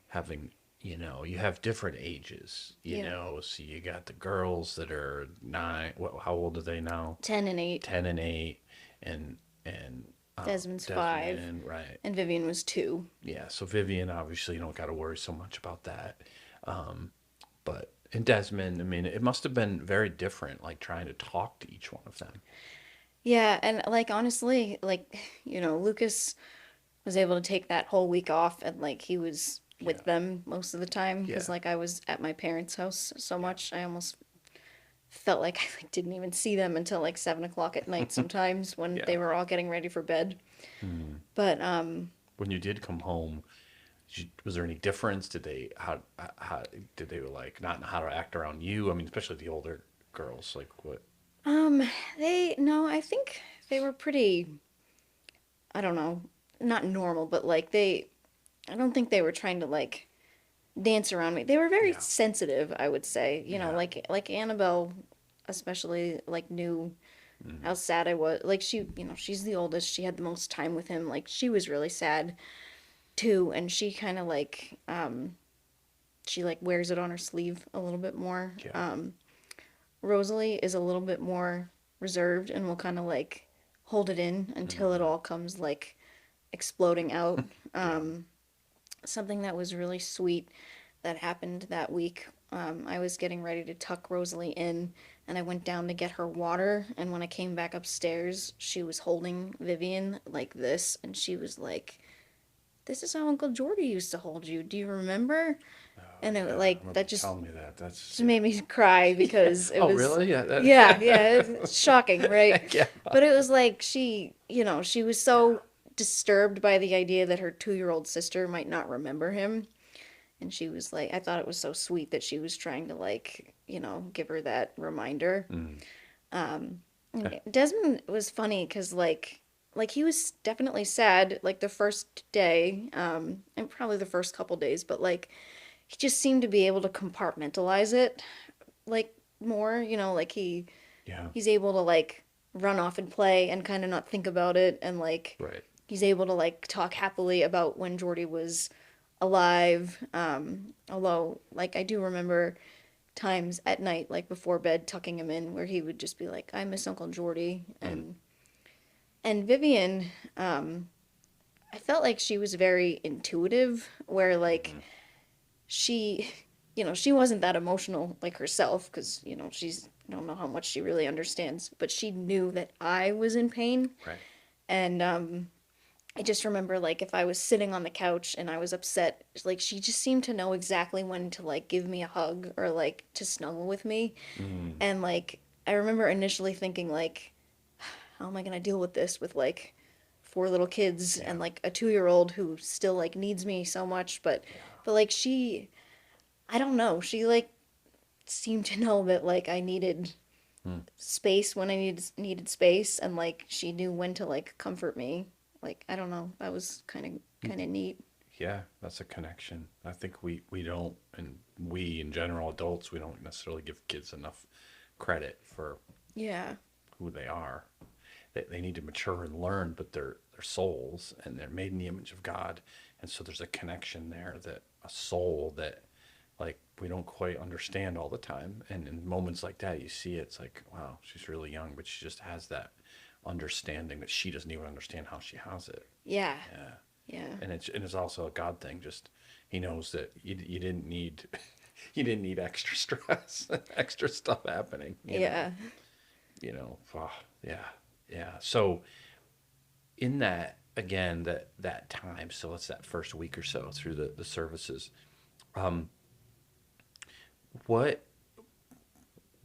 having, you have different ages, Yeah. so you got the girls that are 9, how old are they now? 10 and 8. 10 and 8, and and Desmond's 5. Desmond, right? And Vivian was 2. Yeah, so Vivian, obviously, you don't got to worry so much about that. But in Desmond, I mean, it must have been very different, like trying to talk to each one of them. Yeah, and like honestly, like, Lucas was able to take that whole week off and like he was Yeah, with them most of the time because yeah, like I was at my parents' house so yeah, much I almost felt like I like didn't even see them until like 7 o'clock at night sometimes when yeah. they were all getting ready for bed. Hmm. But When you did come home, was there any difference? Did they how did they like not know how to act around you? I mean, especially the older girls. Like what? um they no, I think they were pretty, I don't know, not normal, but like I don't think they were trying to like dance around me. They were very Yeah, sensitive, I would say. yeah, Like Annabelle especially like knew how mm, sad I was. Like she's the oldest. She had the most time with him. Like she was really sad too, and she kind of like she like wears it on her sleeve a little bit more. yeah, Rosalie is a little bit more reserved and will kind of like hold it in until it mm, all comes like exploding out. yeah, Something that was really sweet that happened that week. I was getting ready to tuck Rosalie in, and I went down to get her water. And when I came back upstairs, she was holding Vivian like this, and she was like, "This is how Uncle Jordy used to hold you. Do you remember?" oh And it yeah. I like remember that you just telling me that. That's just yeah, made me cry yeah. because it Oh was, really? Yeah, yeah, that. yeah, it's shocking, right? Yeah, But it was like she was yeah. so disturbed by the idea that her 2-year-old sister might not remember him. And she was like, I thought it was so sweet that she was trying to like, give her that reminder. Mm. And Desmond was funny because like he was definitely sad like the first day, and probably the first couple days, but like he just seemed to be able to compartmentalize it like more, like Yeah, he's able to like run off and play and kind of not think about it, and like right. he's able to like talk happily about when Jordy was alive. Although like I do remember times at night like before bed tucking him in where he would just be like, I miss Uncle Jordy. Mm. And Vivian, I felt like she was very intuitive where like Hmm. she she wasn't that emotional like herself because she's, I don't know how much she really understands, but she knew that I was in pain. Right. And I just remember like if I was sitting on the couch and I was upset, like she just seemed to know exactly when to like give me a hug or like to snuggle with me. Mm. And like I remember initially thinking like, how am I gonna deal with this with like 4 little kids Yeah, and like a 2-year-old who still like needs me so much, but yeah. like I don't know, she like seemed to know that like I needed Mm. space when I needed space, and like she knew when to like comfort me. Like I don't know, that was kind of neat. Yeah, that's a connection. I think we don't, and we in general, adults, we don't necessarily give kids enough credit for Yeah. who they are. They need to mature and learn, but they're souls and they're made in the image of God, and so there's a connection there, that a soul that like we don't quite understand all the time. And in moments like that, you see it, it's like, wow, she's really young, but she just has that understanding that she doesn't even understand how she has it. Yeah. Yeah. Yeah. And it's also a God thing. Just he knows that you didn't need you didn't need extra stress, extra stuff happening. Yeah. Oh, yeah, yeah. So in that again, that time, so it's that first week or so through the services. Um, what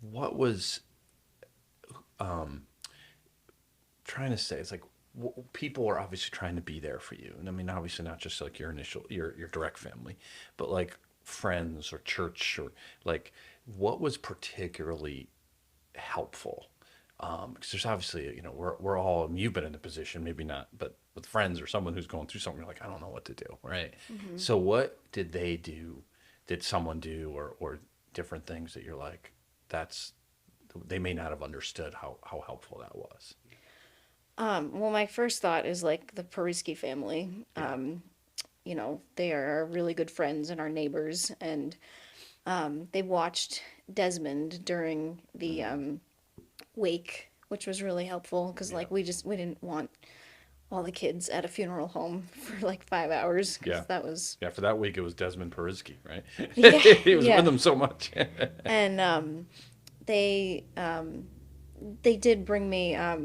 what was trying to say? It's like people are obviously trying to be there for you, and I mean obviously not just like your initial your direct family, but like friends or church or like what was particularly helpful? Because there's obviously, we're all, you've been in a position, maybe not, but with friends or someone who's going through something, you're like, I don't know what to do, right? Hmm. So what did they do? Did someone do, or different things that you're like, that's, they may not have understood how helpful that was. Well, my first thought is like the Parisky family. Yeah. They are our really good friends and our neighbors, and they watched Desmond during the Mm, wake, which was really helpful because yeah. like we didn't want all the kids at a funeral home for like 5 hours because Yeah. that was Yeah. For that week, it was Desmond Parizki, right? yeah, He was with yeah. them so much. And they they did bring me I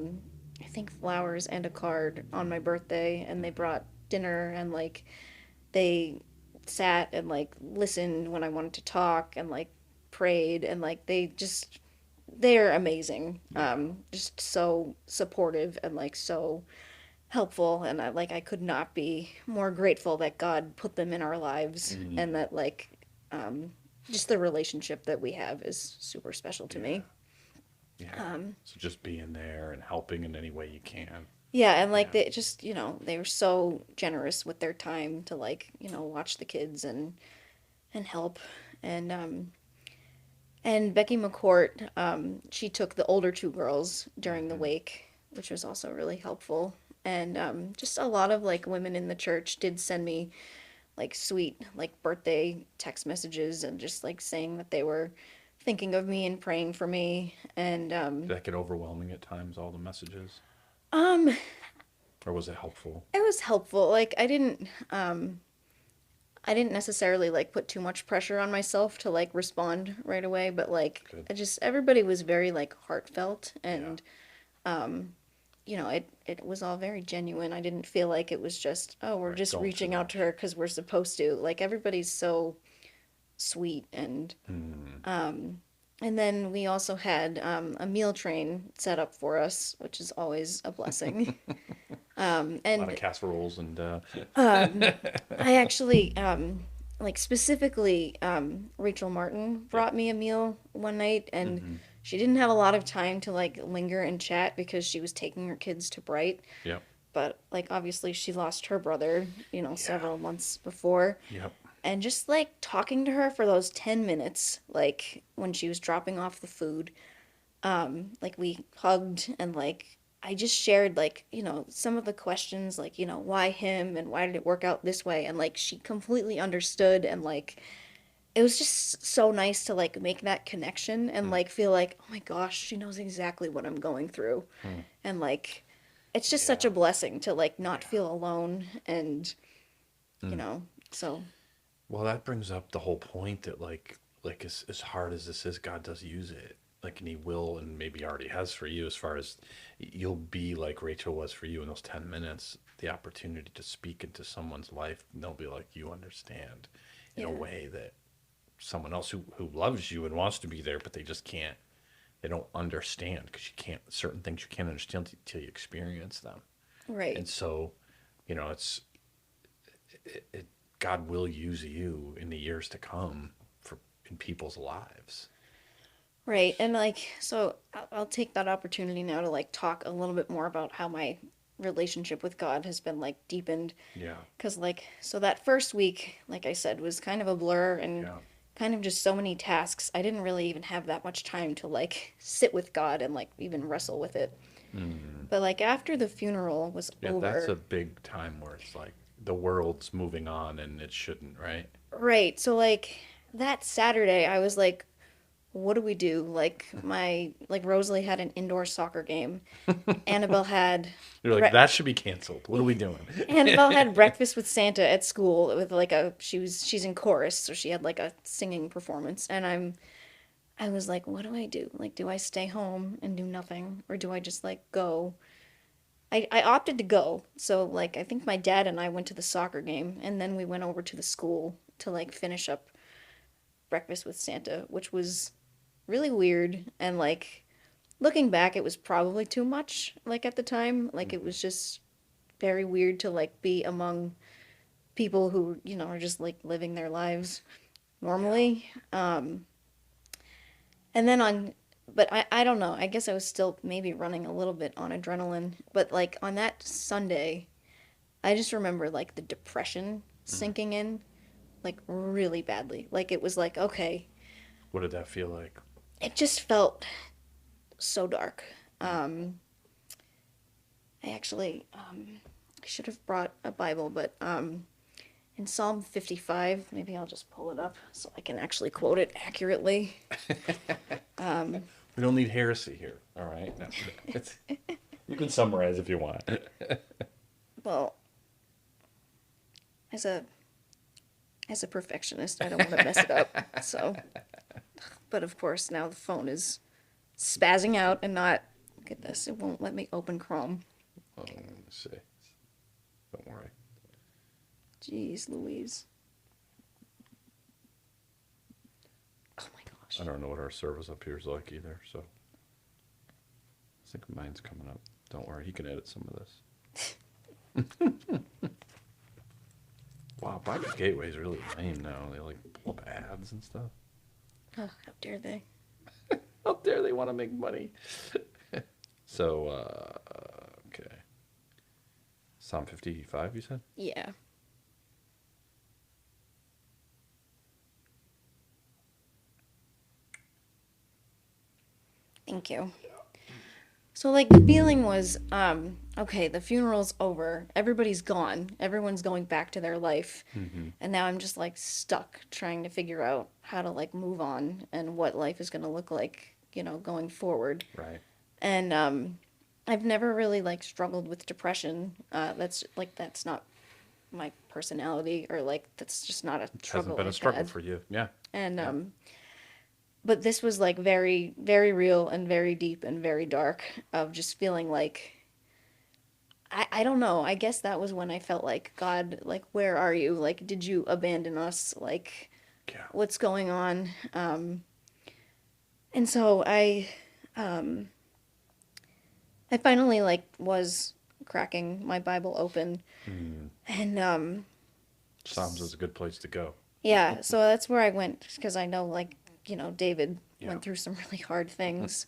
think flowers and a card on my birthday, and they Mhm. brought dinner, and like they sat and like listened when I wanted to talk, and like prayed, and like they're amazing. Yeah. Just so supportive and like so helpful, and I could not be more grateful that God put them in our lives, and Mm, that like um just the relationship that we have is super special to yeah. me. Yeah. Um So just being there and helping in any way you can. yeah, and like Yeah. they just, they were so generous with their time to like, watch the kids and help. And Becky McCourt, she took the older two girls during the Hmm. wake, which was also really helpful. And just a lot of like women in the church did send me like sweet like birthday text messages, and just like saying that they were thinking of me and praying for me. And Did that get overwhelming at times, all the messages? um Or was it helpful? it was helpful. Like I didn't necessarily like put too much pressure on myself to like respond right away, but like Good. I just everybody was very like heartfelt, Yeah. and it was all very genuine. I didn't feel like it was just, oh, we're Right. just Going through reaching the out to motion. her because we're supposed to. Like everybody's so sweet. Hmm. And then we also had a meal train set up for us, which is always a blessing. A lot of And casseroles and um, I actually, like specifically, Rachel Martin yeah. brought me a meal one night, and Hmm. she didn't have a lot of time to like linger and chat because she was taking her kids to Bright. Yep. But like obviously she lost her brother, Yeah. several months before. Yep. And just like talking to her for those 10 minutes, like when she was dropping off the food, like we hugged, and like I just shared like, some of the questions, like, why him and why did it work out this way? And like she completely understood, and like it was just so nice to like make that connection and Mm. like feel like, oh my gosh, she knows exactly what I'm going through. Mm. And like it's just such a Yeah. blessing to like not Yeah. feel alone, and you Mm. know, so Well, that brings up the whole point that like as hard as this is, God does use it. Like, and He will, and maybe already has for you. As far as you'll be like Rachel was for you in those 10 minutes, the opportunity to speak into someone's life, and they'll be like, you understand, in a yeah. way that someone else who loves you and wants to be there, but they just can't. They don't understand because you can't, certain things you can't understand until you experience them. Right. And so, it's it, God will use you in the years to come for in people's lives. Right. And like, so I'll take that opportunity now to like talk a little bit more about how my relationship with God has been like deepened. Yeah, Cause like, so that first week, like I said, was kind of a blur and yeah, kind of just so many tasks. I didn't really even have that much time to like sit with God and like even wrestle with it. mm. But like after the funeral was Yeah. That's a over, big time where it's like the world's moving on and it shouldn't, right? right. So like that Saturday, I was like, what do we do? Like Rosalie had an indoor soccer game. Annabelle had You're like bre- that should be canceled. What are we doing? Annabelle had breakfast with Santa at school with like she's in chorus, so she had like a singing performance, and I was like, what do I do? Like, do I stay home and do nothing, or do I just like go? I opted to go. So like I think my dad and I went to the soccer game, and then we went over to the school to like finish up breakfast with Santa, which was really weird, and like looking back it was probably too much like at the time. Like it Mhm. was just very weird to like be among people who, are just like living their lives. normally. And then but I don't know. I guess I was still maybe running a little bit on adrenaline. But like on that Sunday, I just remember like the depression Mhm. sinking in like really badly. Like it was like, okay, What did that feel like? it just felt so dark. Mm. Um, I actually, I should have brought a Bible, but in Psalm 55, maybe I'll just pull it up so I can actually quote it accurately. We don't need heresy here. All right. No, you can summarize if you want. Well, as a perfectionist, I don't want to mess it up. So, but of course, now the phone is spazzing out and not. Look at this. It won't let me open Chrome. Let me see. Don't worry. Jeez Louise. Oh my gosh. I don't know what our service up here is like either. So I think mine's coming up. Don't worry. He can edit some of this. Wow, Bible Gateway is really lame now. They like pull up ads and stuff. Oh, how dare they? Up there, they want to make money. So, okay. Psalm 55, you said? Yeah. Thank you. So like the feeling was, okay, the funeral's over, everybody's gone, everyone's going back to their life, Mm-hmm. and now I'm just like stuck trying to figure out how to like move on and what life is gonna look like, going forward. Right. And I've never really like struggled with depression. That's not my personality, or like that's just not a It hasn't struggle been a I've struggle had. for you. Yeah. And Yeah. but this was like very, very real and very deep and very dark, of just feeling like I don't know. I guess that was when I felt like, God, like, where are you? Like, did you abandon us? Like, Yeah. what's going on? And so I finally like was cracking my Bible open, Mm. and Psalms is a good place to go. yeah, so that's where I went because I know, like, David Yeah. went through some really hard things.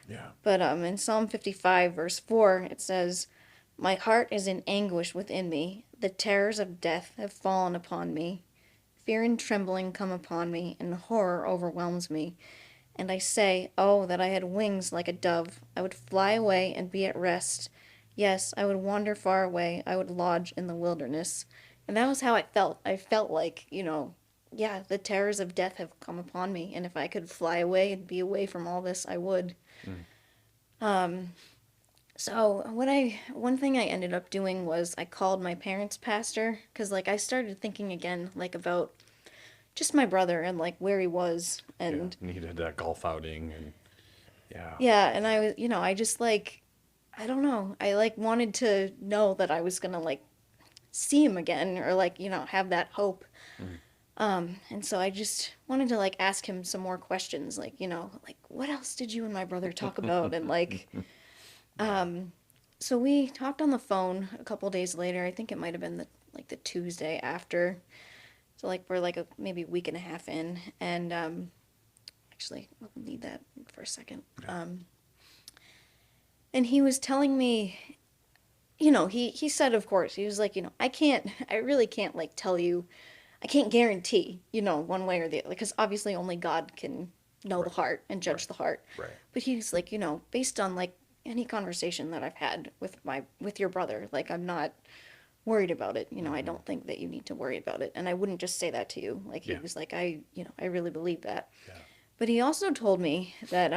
Yeah. But in Psalm 55, verse 4, it says, "My heart is in anguish within me. The terrors of death have fallen upon me. Fear and trembling come upon me, and horror overwhelms me. And I say, oh, that I had wings like a dove. I would fly away and be at rest. Yes, I would wander far away. I would lodge in the wilderness." And that was how I felt. I felt like, yeah, the terrors of death have come upon me. And if I could fly away and be away from all this, I would. Mm. So one thing I ended up doing was I called my parents' pastor, because like I started thinking again like about just my brother and like where he was. Yeah. And Needed that golf outing and yeah. yeah, and I was, I just like, I don't know, I like wanted to know that I was gonna like see him again, or like, have that hope. Mm. And so I just wanted to like ask him some more questions, like, like what else did you and my brother talk about? And like, Yeah. so we talked on the phone a couple days later. I think it might have been the Tuesday after. So like we're like maybe a week and a half in, and actually I'll need that for a second. Yeah. And he was telling me, he said, of course, he was like, I really can't like tell you, I can't guarantee, one way or the other, because obviously only God can know the Right. heart and Right. judge the heart. Right. But he's like, based on like any conversation that I've had with your brother, like I'm not worried about it. I Mm-hmm. don't think that you need to worry about it. And I wouldn't just say that to you. Like he Yeah. was like, I really believe that. Yeah. But he also told me that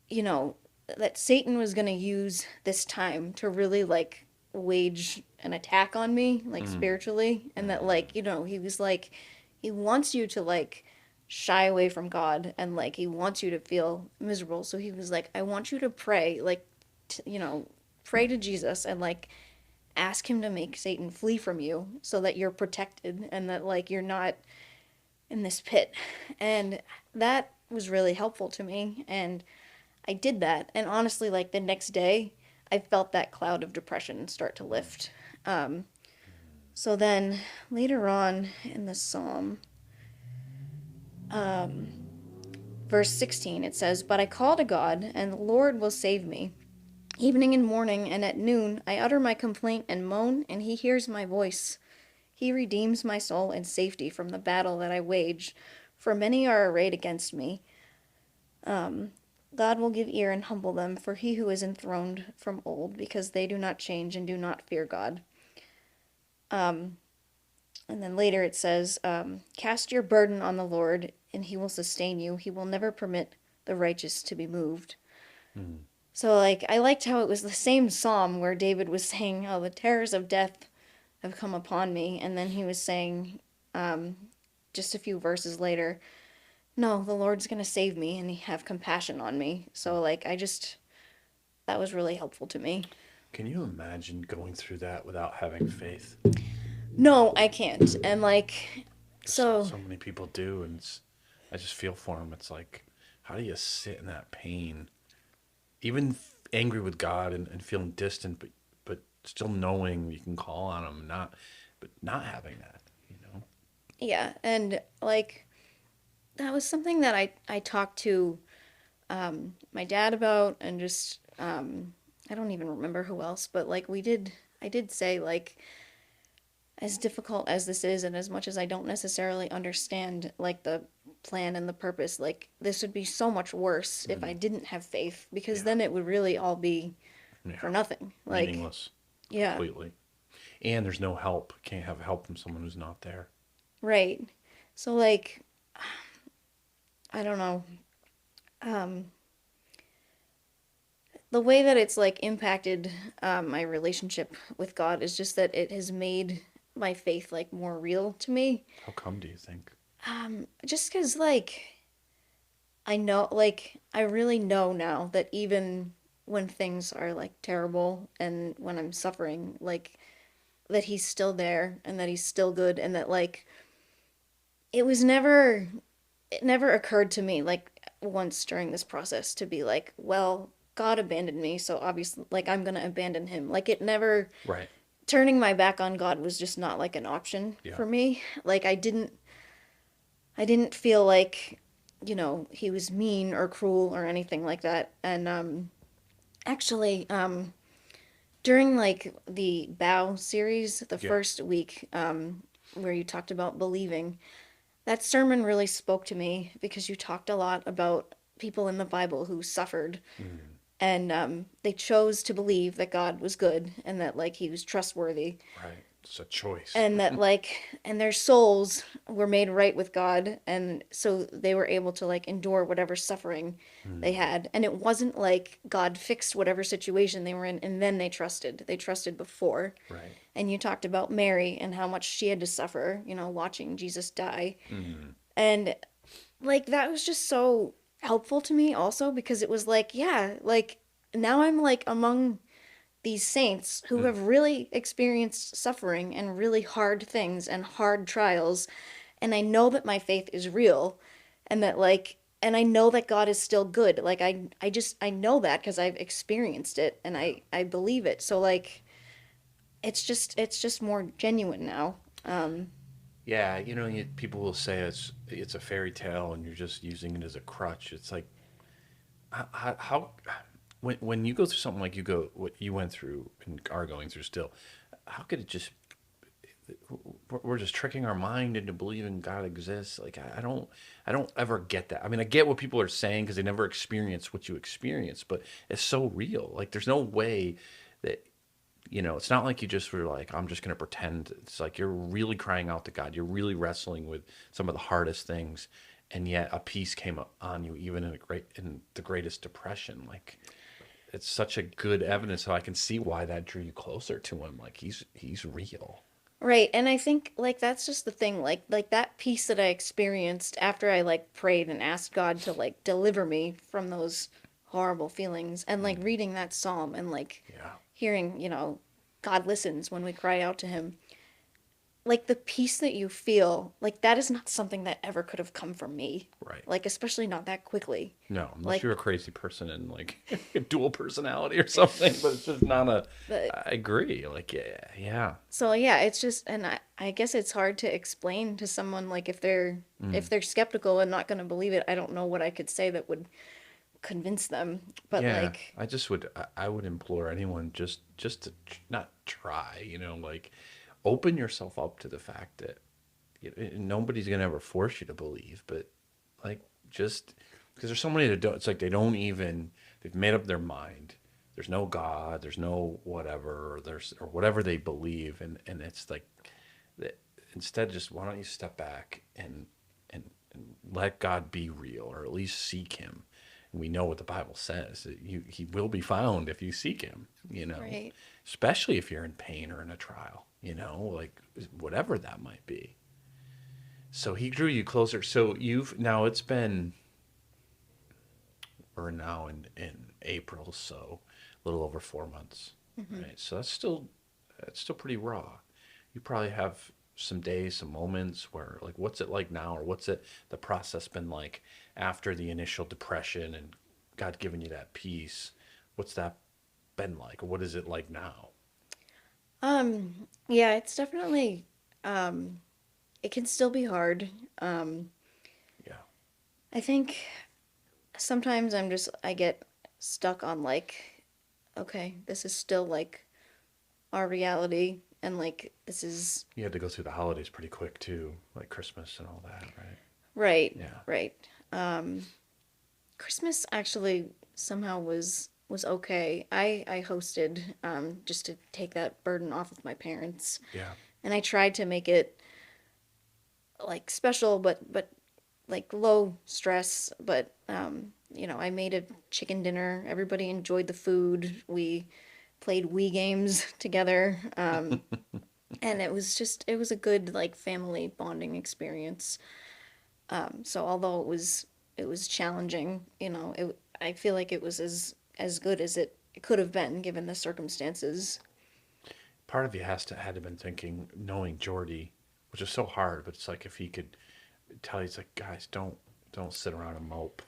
you know, that Satan was going to use this time to really like wage an attack on me, like Mm. spiritually, and that Mm. like, he was like, he wants you to like shy away from God, and like he wants you to feel miserable. So he was like, I want you to pray, like, pray to Jesus and like ask him to make Satan flee from you so that you're protected and that like you're not in this pit. And that was really helpful to me, and I did that, and honestly, like the next day, I felt that cloud of depression start to lift. So then later on in the psalm, Verse 16, it says, "But I call to God, and the Lord will save me. Evening and morning and at noon I utter my complaint and moan, and he hears my voice. He redeems my soul in safety from the battle that I wage, for many are arrayed against me. God will give ear and humble them, for he who is enthroned from old, because they do not change and do not fear God." And then later it says, "Cast your burden on the Lord, and he will sustain you. He will never permit the righteous to be moved." Mm. So, like, I liked how it was the same psalm where David was saying, "Oh, the terrors of death have come upon me." And then he was saying, just a few verses later, "No, the Lord's going to save me and have compassion on me." So, like, that was really helpful to me. Can you imagine going through that without having faith? No, I can't. And, like, Because so, so, so many people do, and I just feel for them. It's like, how do you sit in that pain, even angry with God and feeling distant, but still knowing you can call on Him, but not having that, you know? yeah. And, like, that was something that I talked to my dad about, and just, I don't even remember who else, but, like, I did say, like, as difficult as this is, and as much as I don't necessarily understand like the plan and the purpose, like this would be so much worse if I Mm. didn't have faith, because Yeah, then it would really all be for yeah, nothing. Like, meaningless, yeah, completely. And there's no help. Can't have help from someone who's not there. right. So like, I don't know. Um, the way that it's like impacted my relationship with God is just that it has made my faith like more real to me. How come, do you think? Just because like I know, like, I really know now that even when things are like terrible and when I'm suffering, like, that he's still there and that he's still good, and that, like, it was never, it never occurred to me, like, once during this process to be like, well, God abandoned me, so obviously, like, I'm gonna abandon him. Like, it never, Right. turning my back on God was just not like an option Yeah. for me. Like, I didn't feel like, he was mean or cruel or anything like that. And actually, during like the Bow series, the Yeah. first week, where you talked about believing, that sermon really spoke to me because you talked a lot about people in the Bible who suffered, Mm. and they chose to believe that God was good and that like he was trustworthy, Right. It's a choice. and that like and their souls were made right with God, and so they were able to like endure whatever suffering they Mm. had. And it wasn't like God fixed whatever situation they were in and then they trusted before. Right. And you talked about Mary and how much she had to suffer, watching Jesus die. Mm. And like that was just so helpful to me also, because it was like, yeah, like now I'm like among these saints who Mm. have really experienced suffering and really hard things and hard trials, and I know that my faith is real, and that like and I know that God is still good. Like I know that because I've experienced it, and Yeah. I believe it. So like it's just more genuine now. Yeah, people will say it's a fairy tale and you're just using it as a crutch. It's like how when you go through something like what you went through and are going through still, how could it just we're just tricking our mind into believing God exists? Like I don't ever get that. I mean, I get what people are saying because they never experienced what you experienced, but it's so real. Like there's no way that it's not like you just were like, I'm just going to pretend. It's like you're really crying out to God. You're really wrestling with some of the hardest things, and yet a peace came on you, even in the greatest depression. Like it's such a good evidence, so I can see why that drew you closer to Him. Like he's real. Right, and I think like that's just the thing, like that peace that I experienced after I like prayed and asked God to like deliver me from those horrible feelings, and like Mm. reading that psalm and like Yeah. hearing, God listens when we cry out to him. like the peace that you feel, like that is not something that ever could have come from me. Right. Like especially not that quickly. No, unless Like you're a crazy person and like a dual personality or something, but it's just not a. the I agree. Like, yeah, yeah. so yeah, it's just and I guess it's hard to explain to someone like if Mm. they're skeptical and not going to believe it. I don't know what I could say that would convince them. But Yeah, like I just would. I would implore anyone just to not try. Like open yourself up to the fact that nobody's gonna ever force you to believe, but like just because there's so many that don't. It's like they don't even. They've made up their mind. There's no God. There's no whatever. Or there's or whatever they believe, and it's like that. Instead, just why don't you step back and let God be real, or at least seek Him. And we know what the Bible says. He will be found if you seek Him. right. Especially if you're in pain or in a trial. Like whatever that might be. So He drew you closer. So you've now it's been we're now in April, so a little over 4 months, Hmm. right? So that's still pretty raw. You probably have some days, some moments where like what's it like now, or what's it the process been like after the initial depression and God giving you that peace? What's that been like, or what is it like now? Yeah, it's definitely it can still be hard. Um Yeah, I think sometimes I get stuck on like okay, this is still like our reality and like this is you had to go through the holidays pretty quick too, like Christmas and all that, right? right, Yeah, right. Christmas actually somehow was okay. I hosted just to take that burden off of my parents, yeah. and I tried to make it like special, but like low stress. But I made a chicken dinner. Everybody enjoyed the food. We played Wii games together, and it was a good like family bonding experience. So although it was challenging, I feel like it was as good as it could have been given the circumstances. Part of you had to been thinking, knowing Jordy, which is so hard, but it's like if he could tell you, it's like, guys, don't sit around and mope.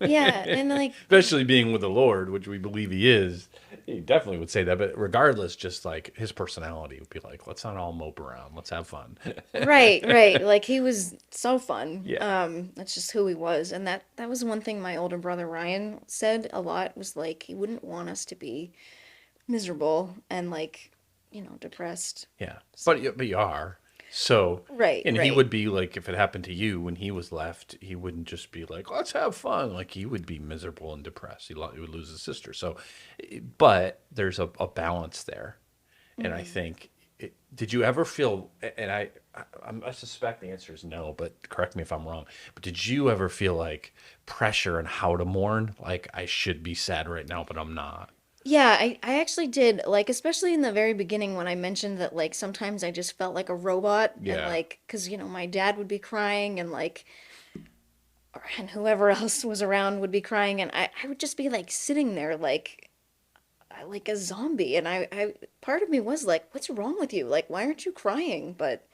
Yeah, and like Especially being with the Lord, which we believe he is. He definitely would say that. But regardless, just like his personality would be like, let's not all mope around. Let's have fun. right, right. Like he was so fun. Yeah. That's just who he was. And that was one thing my older brother Ryan said a lot was like he wouldn't want us to be miserable and like, depressed. Yeah. So, But you are. So, right, and he right. would be like, if it happened to you when he was left, he wouldn't just be like, let's have fun. Like, he would be miserable and depressed. He would lose his sister. So, but there's a balance there. And I Hmm. think, did you ever feel, and I suspect the answer is no, but correct me if I'm wrong, but did you ever feel like pressure on how to mourn? Like, I should be sad right now, but I'm not. Yeah, I actually did, like, especially in the very beginning when I mentioned that, like, sometimes I just felt like a robot and, Yeah. like, because, my dad would be crying and, like, and whoever else was around would be crying and I would just be, like, sitting there, like a zombie. And part of me was like, what's wrong with you? Like, why aren't you crying? But,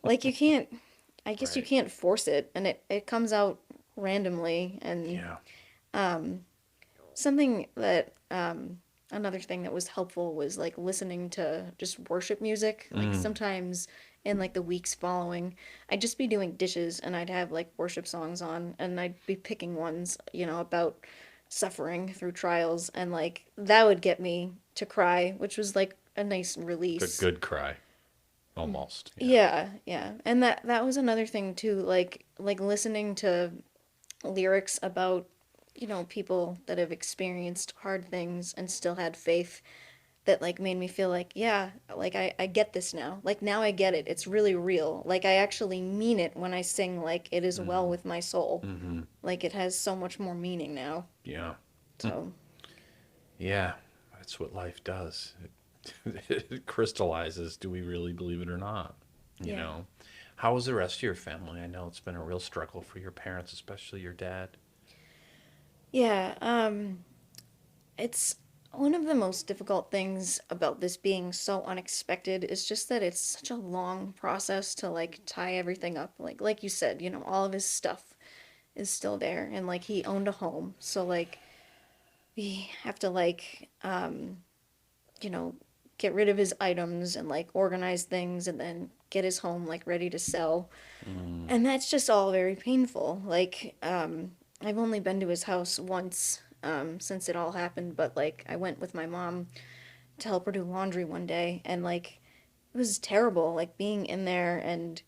like, I guess you Right. can't force it and it comes out randomly. And Yeah. something that another thing that was helpful was like listening to just worship music. Like Mm. sometimes in like the weeks following, I'd just be doing dishes and I'd have like worship songs on and I'd be picking ones, about suffering through trials and like that would get me to cry, which was like a nice The release. good cry, almost. Yeah. Yeah, yeah. And that was another thing too, like listening to lyrics about, people that have experienced hard things and still had faith that like made me feel like, yeah, like I get this now. Like now I get it. It's really real. Like I actually mean it when I sing like it is well Mm. with my soul. Hmm. Like it has so much more meaning now. Yeah. So, Yeah. That's what life does. It crystallizes. Do we really believe it or not? You yeah. know? How was the rest of your family? I know it's been a real struggle for your parents, especially your dad. Yeah, it's One of the most difficult things about this being so unexpected is just that it's such a long process to like tie everything up. Like you said, you know, all of his stuff is still there and like he owned a home. So like we have to like you know, get rid of his items and like organize things and then get his home like ready to sell. Mm, And that's just all very painful. Like I've only been to his house once since it all happened, but like I went with my mom to help her do laundry one day and like it was terrible like being in there and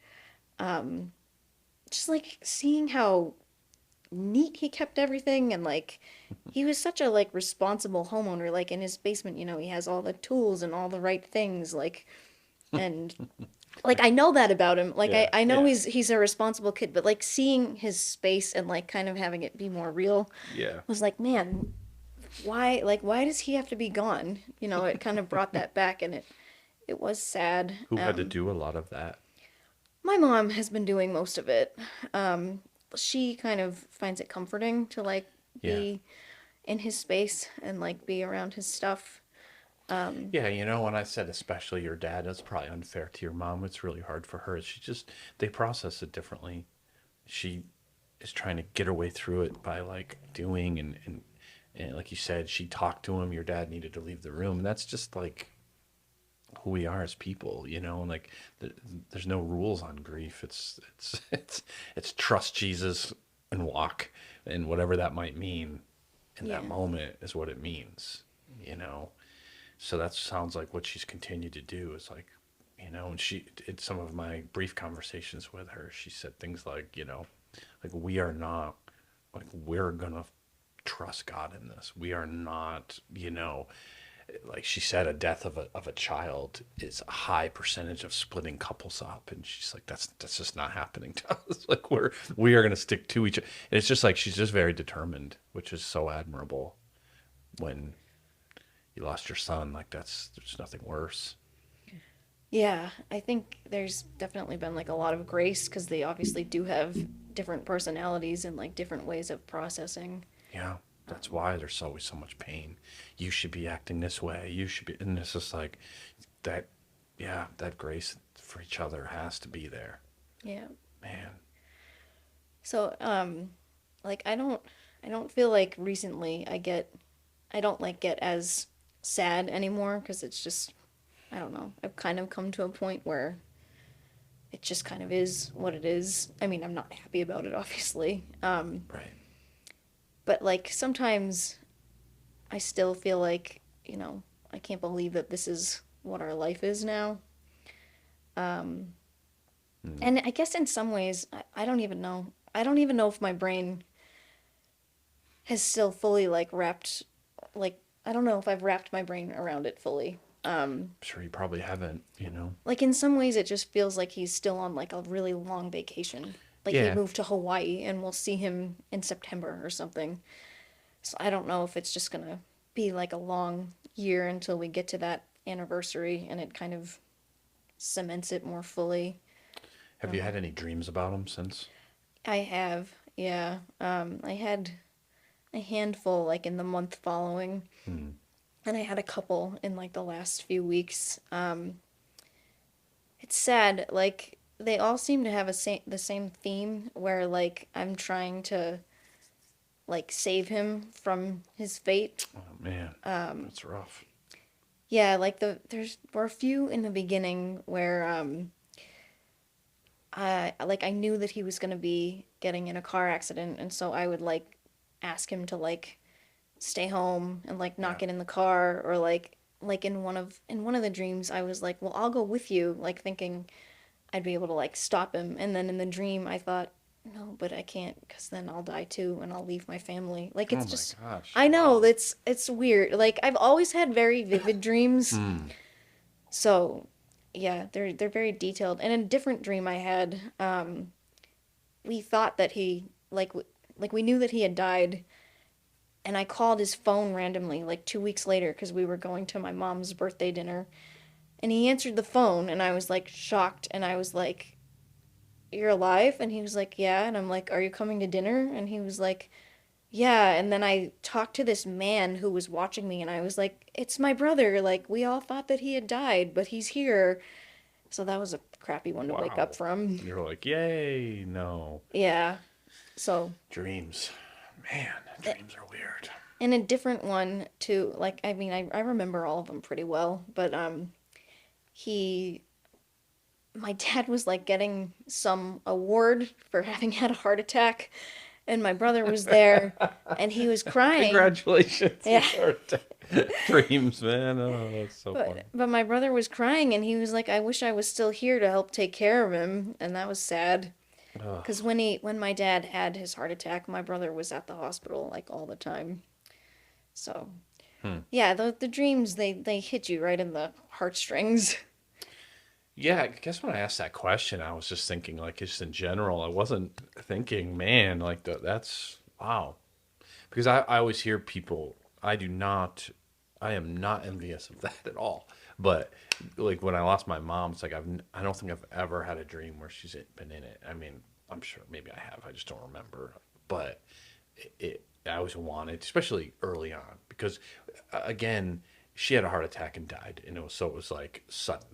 just like seeing how neat he kept everything and like he was such a like responsible homeowner like in his basement, you know, he has all the tools and all the right things like and like I know that about him. Like yeah, I know yeah, he's a responsible kid, but like seeing his space and like kind of having it be more real yeah. was like, man, why does he have to be gone? You know, it kind of brought that back and it was sad. Who had to do a lot of that? My mom has been doing most of it. Um, she kind of finds it comforting to like Yeah. be in his space and like be around his stuff. Yeah, you know, when I said especially your dad, that's probably unfair to your mom. It's really hard for her. She just, they process it differently. She is trying to get her way through it by like doing and like you said, she talked to him. Your dad needed to leave the room. And that's just like who we are as people, you know, and like there's no rules on grief. It's trust Jesus and walk and whatever that might mean in that Yeah. moment is what it means, you know. So that sounds like what she's continued to do is like, you know, and she, in some of my brief conversations with her, she said things like, you know, like we are not, like we're gonna trust God in this. We are not, you know, like she said, a death of a child is a high percentage of splitting couples up, and she's like, that's just not happening to us. Like we are gonna stick to each other. And it's just like she's just very determined, which is so admirable when you lost your son, like there's nothing worse. Yeah, I think there's definitely been like a lot of grace because they obviously do have different personalities and like different ways of processing. Yeah, that's why there's always so much pain. You should be acting this way. You should be, and it's just like that. Yeah, that grace for each other has to be there, Yeah. man. So, like I don't feel like recently I don't like get as sad anymore because it's just, I don't know. I've kind of come to a point where it just kind of is what it is. I mean, I'm not happy about it, obviously. Right. But like sometimes I still feel like, you know, I can't believe that this is what our life is now. Mm. And I guess in some ways, I don't even know. I don't even know if my brain has still fully like wrapped, like, I don't know if I've wrapped my brain around it fully. I'm sure you probably haven't, you know. Like in some ways, it just feels like he's still on like a really long vacation. Like he Yeah. moved to Hawaii and we'll see him in September or something. So I don't know if it's just gonna be like a long year until we get to that anniversary and it kind of cements it more fully. Have you had any dreams about him since? I have, yeah. I had a handful like in the month following, Hmm. and I had a couple in like the last few weeks. It's sad, like they all seem to have the same theme where like I'm trying to like save him from his fate. Oh man, that's rough. Yeah, like there's were a few in the beginning where I knew that he was gonna be getting in a car accident, and so I would like ask him to like stay home and like not Yeah. get in the car or like in one of the dreams I was like, well, I'll go with you, like thinking I'd be able to like stop him, and then in the dream I thought, no, but I can't because then I'll die too and I'll leave my family. Like Oh it's my just, gosh. I know Wow. it's weird. Like I've always had very vivid dreams, Hmm. so yeah, they're very detailed. And in a different dream I had, we thought that like we knew that he had died, and I called his phone randomly like 2 weeks later because we were going to my mom's birthday dinner, and he answered the phone, and I was like shocked, and I was like, "You're alive?" And he was like, "Yeah," and I'm like, "Are you coming to dinner?" And he was like, Yeah, and then I talked to this man who was watching me, and I was like, "It's my brother. Like, we all thought that he had died, but he's here." So that was a crappy one to wake up Wow. from. You're like, yay, no. Yeah. So, Dreams. Man, a- dreams are weird. and a different one too. Like, I mean, I remember all of them pretty well, but he, my dad was like getting some award for having had a heart attack, and my brother was there, and he was crying. Congratulations. Yeah. Dreams, man. Oh, that's so funny. But my brother was crying and he was like, I wish I was still here to help take care of him, and that was sad. Oh, Because when my dad had his heart attack, my brother was at the hospital like all the time. So hmm. yeah, the dreams they hit you right in the heartstrings. Yeah, I guess when I asked that question, I was just thinking, like, just in general, I wasn't thinking, man, like, that's wow. Because I always hear people, I am not envious of that at all. But like when I lost my mom, it's like I don't think I've ever had a dream where she's been in it. I mean, I'm sure maybe I have, I just don't remember. But I always wanted, especially early on, because again, she had a heart attack and died, and it was like sudden,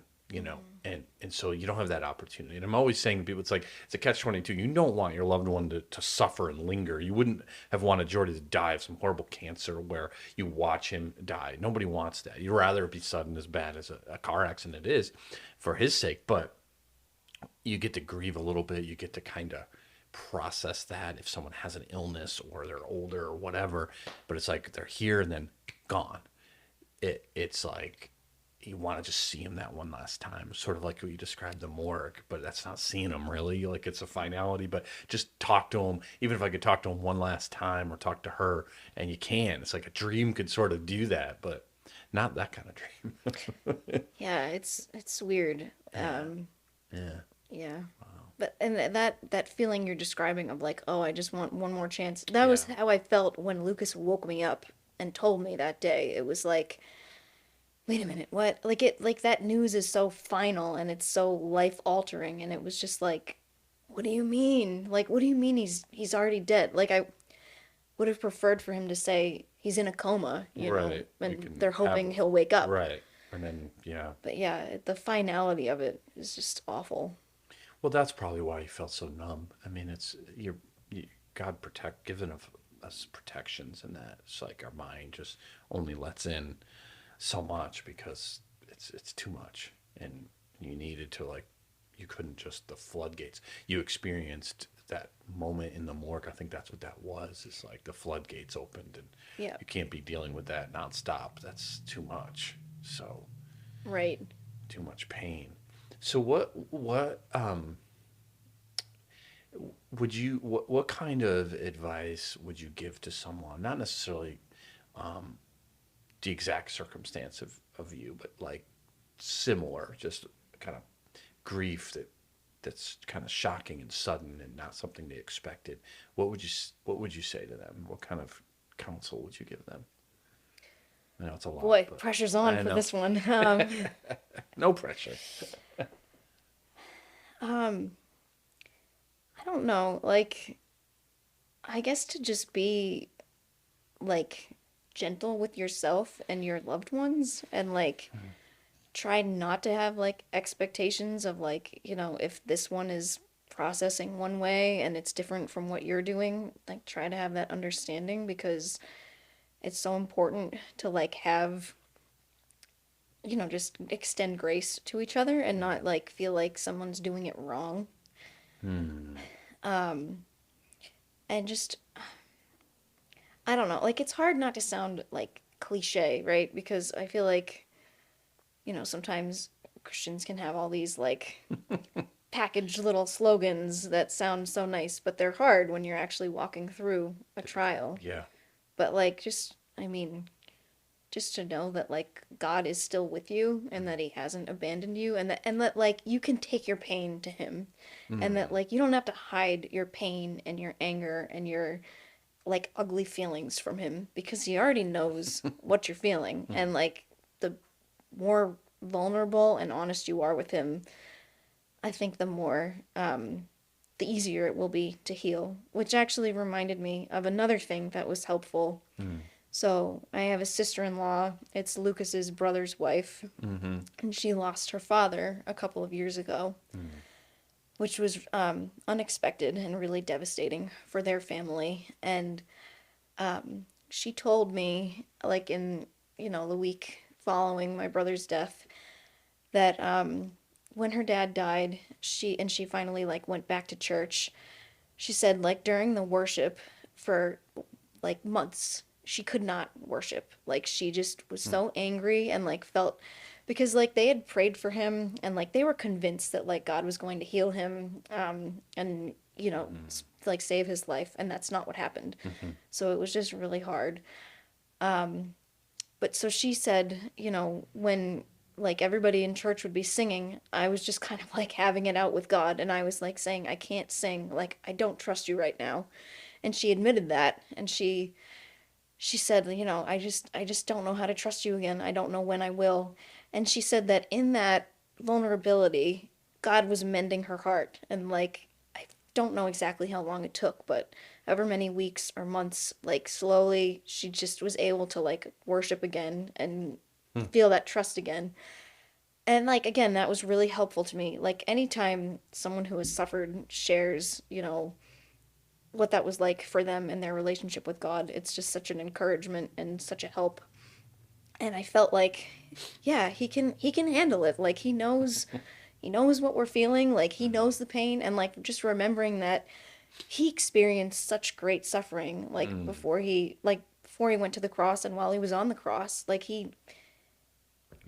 and so you don't have that opportunity. And I'm always saying to people, it's like it's a catch-22. You don't want your loved one to suffer and linger. You wouldn't have wanted Jordy to die of some horrible cancer where you watch him die. Nobody wants that. You'd rather it be sudden, as bad as a car accident is, for his sake. But you get to grieve a little bit. You get to kind of process that if someone has an illness or they're older or whatever. But it's like they're here and then gone. It's like you want to just see him that one last time, sort of like what you described the morgue, but that's not seeing him really. Like it's a finality, but just talk to him. Even if I could talk to him one last time or talk to her, and you can. It's like a dream could sort of do that, but not that kind of dream. Yeah, it's weird. Yeah, yeah, Yeah. But and that feeling you're describing of like, oh, I just want one more chance. That was yeah. how I felt when Lucas woke me up and told me that day. It was like, wait a minute, what? Like that news is so final and it's so life altering, and it was just like, what do you mean? Like, what do you mean he's already dead? Like I would have preferred for him to say he's in a coma, Right. You and can they're have hoping he'll wake up. right, and then yeah. But yeah, the finality of it is just awful. Well, that's probably why you felt so numb. I mean, you, God given of us protections, and that it's like our mind just only lets in so much because it's too much, and you needed to like you couldn't just the floodgates. You experienced that moment in the morgue. I think that's what that was. It's like the floodgates opened, and Yeah, you can't be dealing with that nonstop. That's too much. So right. too much pain. So what would you what kind of advice would you give to someone? Not necessarily the exact circumstance of you, but like similar, just kind of grief that's kind of shocking and sudden and not something they expected. What would you say to them? What kind of counsel would you give them? I know it's a lot, Boy, but pressure's on I for know. this one. No pressure. Um, I don't know. Like, I guess to just be like gentle with yourself and your loved ones, and like try not to have like expectations of like, if this one is processing one way and it's different from what you're doing, like try to have that understanding, because it's so important to like have, just extend grace to each other and not like feel like someone's doing it wrong. Hmm. And just, I don't know, like it's hard not to sound like cliche, right? Because I feel like, sometimes Christians can have all these like packaged little slogans that sound so nice, but they're hard when you're actually walking through a trial. Yeah. But like just, I mean, just to know that like God is still with you and that he hasn't abandoned you, and that like you can take your pain to him, and that Mm. like you don't have to hide your pain and your anger and your like ugly feelings from him, because he already knows what you're feeling, and like the more vulnerable and honest you are with him, I think the more the easier it will be to heal, which actually reminded me of another thing that was helpful. Mm. So I have a sister-in-law. It's Lucas's brother's wife, Mm-hmm. and she lost her father a couple of years ago, Mm. which was unexpected and really devastating for their family. And she told me, like in the week following my brother's death, that when her dad died, she finally like went back to church. She said like during the worship for like months she could not worship. Like she just was Mm. so angry and like felt because like they had prayed for him and like they were convinced that like God was going to heal him and Mm. like save his life, and that's not what happened. Mm-hmm. So it was just really hard. But so she said, when like everybody in church would be singing, I was just kind of like having it out with God, and I was like saying, I can't sing, like I don't trust you right now. And she admitted that, and she said, I just don't know how to trust you again. I don't know when I will. And she said that in that vulnerability, God was mending her heart. And like, I don't know exactly how long it took, but however many weeks or months, like slowly, she just was able to like worship again and Mm. feel that trust again. And like, again, that was really helpful to me. Like, anytime someone who has suffered shares, what that was like for them in their relationship with God, it's just such an encouragement and such a help. And I felt like, yeah, he can handle it. Like he knows what we're feeling, like he knows the pain, and like just remembering that he experienced such great suffering like Mm. before he went to the cross and while he was on the cross. Like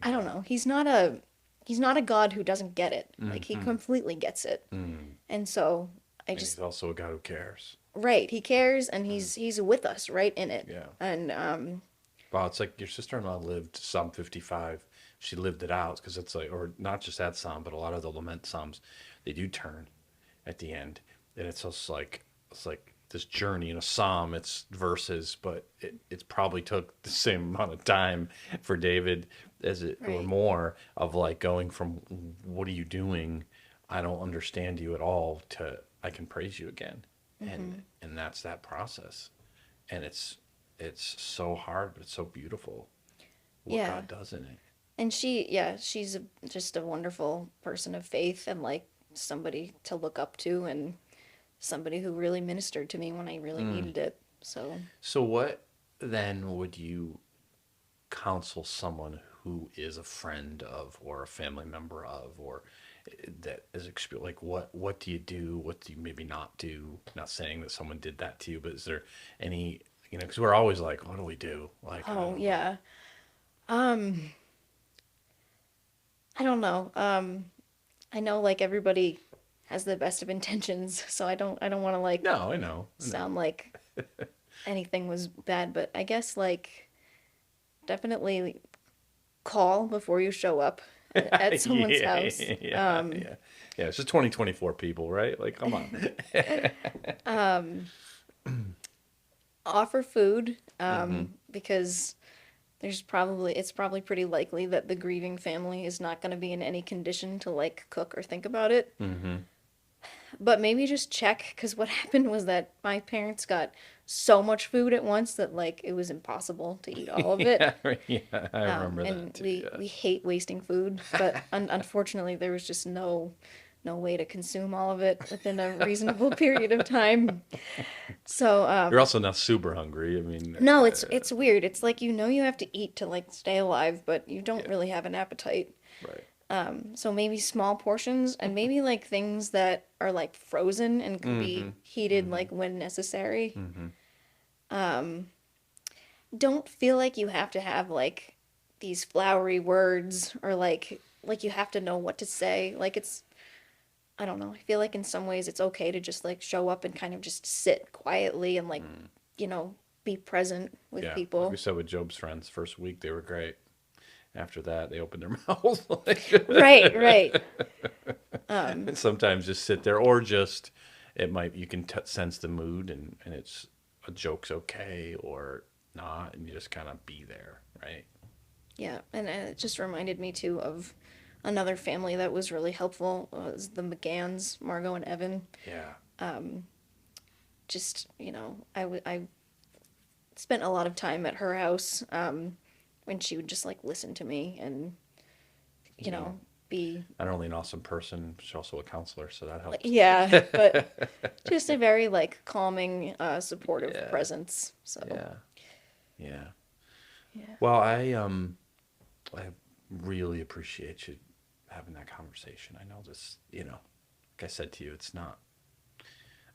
I don't know, he's not a God who doesn't get it. Like he Mm-hmm. completely gets it. Mm. And so I And he's just also a God who cares. right, he cares and Mm. he's with us right in it. Yeah. And Wow, it's like your sister-in-law lived Psalm 55. She lived it out because it's like, or not just that psalm, but a lot of the lament psalms, they do turn at the end, and it's just like this journey in a psalm. It's verses, but it's probably took the same amount of time for David as it or right. more of like going from what are you doing? I don't understand you at all to I can praise you again, Hmm. and that's that process, and it's so hard, but it's so beautiful what Yeah. God does in it. And she's just a wonderful person of faith and like somebody to look up to and somebody who really ministered to me when I really Mm. needed it. So, So what then would you counsel someone who is a friend of or a family member of or that is like what do you do, what do you maybe not do? Not saying that someone did that to you, but is there any, because we're always like what do we do, like I oh don't know. yeah. Um, I don't know. I know like everybody has the best of intentions, so I don't want to like No, I know. sound like anything was bad, but I guess like definitely call before you show up at someone's Yeah, house. yeah. Yeah, it's just 2024 people, right? Like come on. Offer food Hmm. because it's probably pretty likely that the grieving family is not going to be in any condition to like cook or think about it. Hmm. But maybe just check, because what happened was that my parents got so much food at once that like it was impossible to eat all of it. Yeah, yeah, I remember that And too. we Yes. hate wasting food, but unfortunately there was just no way to consume all of it within a reasonable period of time. So You're also not super hungry. I mean, no, it's weird. It's like you have to eat to like stay alive, but you don't yeah, really have an appetite. right. So maybe small portions and maybe like things that are like frozen and can Hmm. be heated Hmm. like when necessary. Hmm. Don't feel like you have to have like these flowery words or like you have to know what to say. Like it's I don't know. I feel like in some ways it's okay to just like show up and kind of just sit quietly and like, Mm. you know, be present with Yeah, like we people. said with Job's friends, first week they were great. After that, they opened their mouths. Right, right. Um, And sometimes just sit there, or just it might you can sense the mood, and it's a joke's okay or not, and you just kind of be there, right? yeah, and it just reminded me too of Another family that was really helpful was the McGanns, Margot and Evan. Yeah. Just, I spent a lot of time at her house when she would just like listen to me and, you Yeah. know, be Not only an awesome person, she's also a counselor, so that like, helps. yeah, but just a very like calming, supportive Yeah. presence. So, Yeah. Yeah. yeah. Well, I really appreciate you having that conversation. I know this, like I said to you, it's not.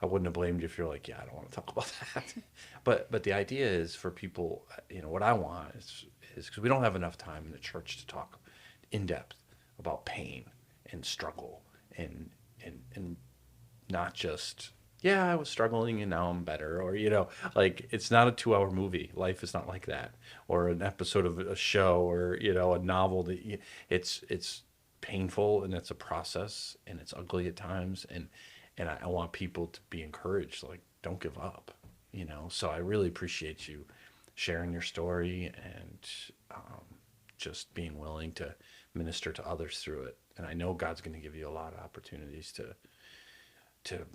I wouldn't have blamed you if you're like, yeah, I don't want to talk about that. But the idea is for people, what I want is because we don't have enough time in the church to talk in depth about pain and struggle and not just, yeah, I was struggling and now I'm better, or like it's not a 2 hour movie. Life is not like that, or an episode of a show, or a novel it's painful, and it's a process, and it's ugly at times, and I want people to be encouraged, like, don't give up, so I really appreciate you sharing your story, and just being willing to minister to others through it. And I know God's going to give you a lot of opportunities to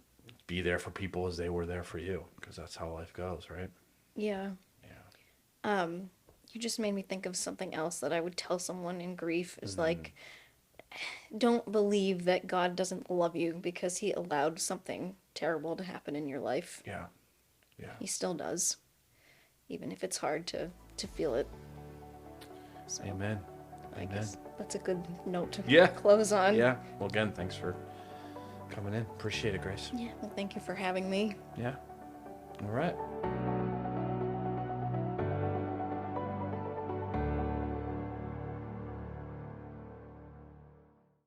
be there for people as they were there for you, because that's how life goes, right? Yeah. Yeah. You just made me think of something else that I would tell someone in grief is like, don't believe that God doesn't love you because he allowed something terrible to happen in your life. Yeah. Yeah. He still does, even if it's hard to feel it. So Amen. I Amen. guess that's a good note to Yeah. close on. Yeah. Well, again, thanks for coming in. Appreciate it, Grace. Yeah, well, thank you for having me. Yeah. All right.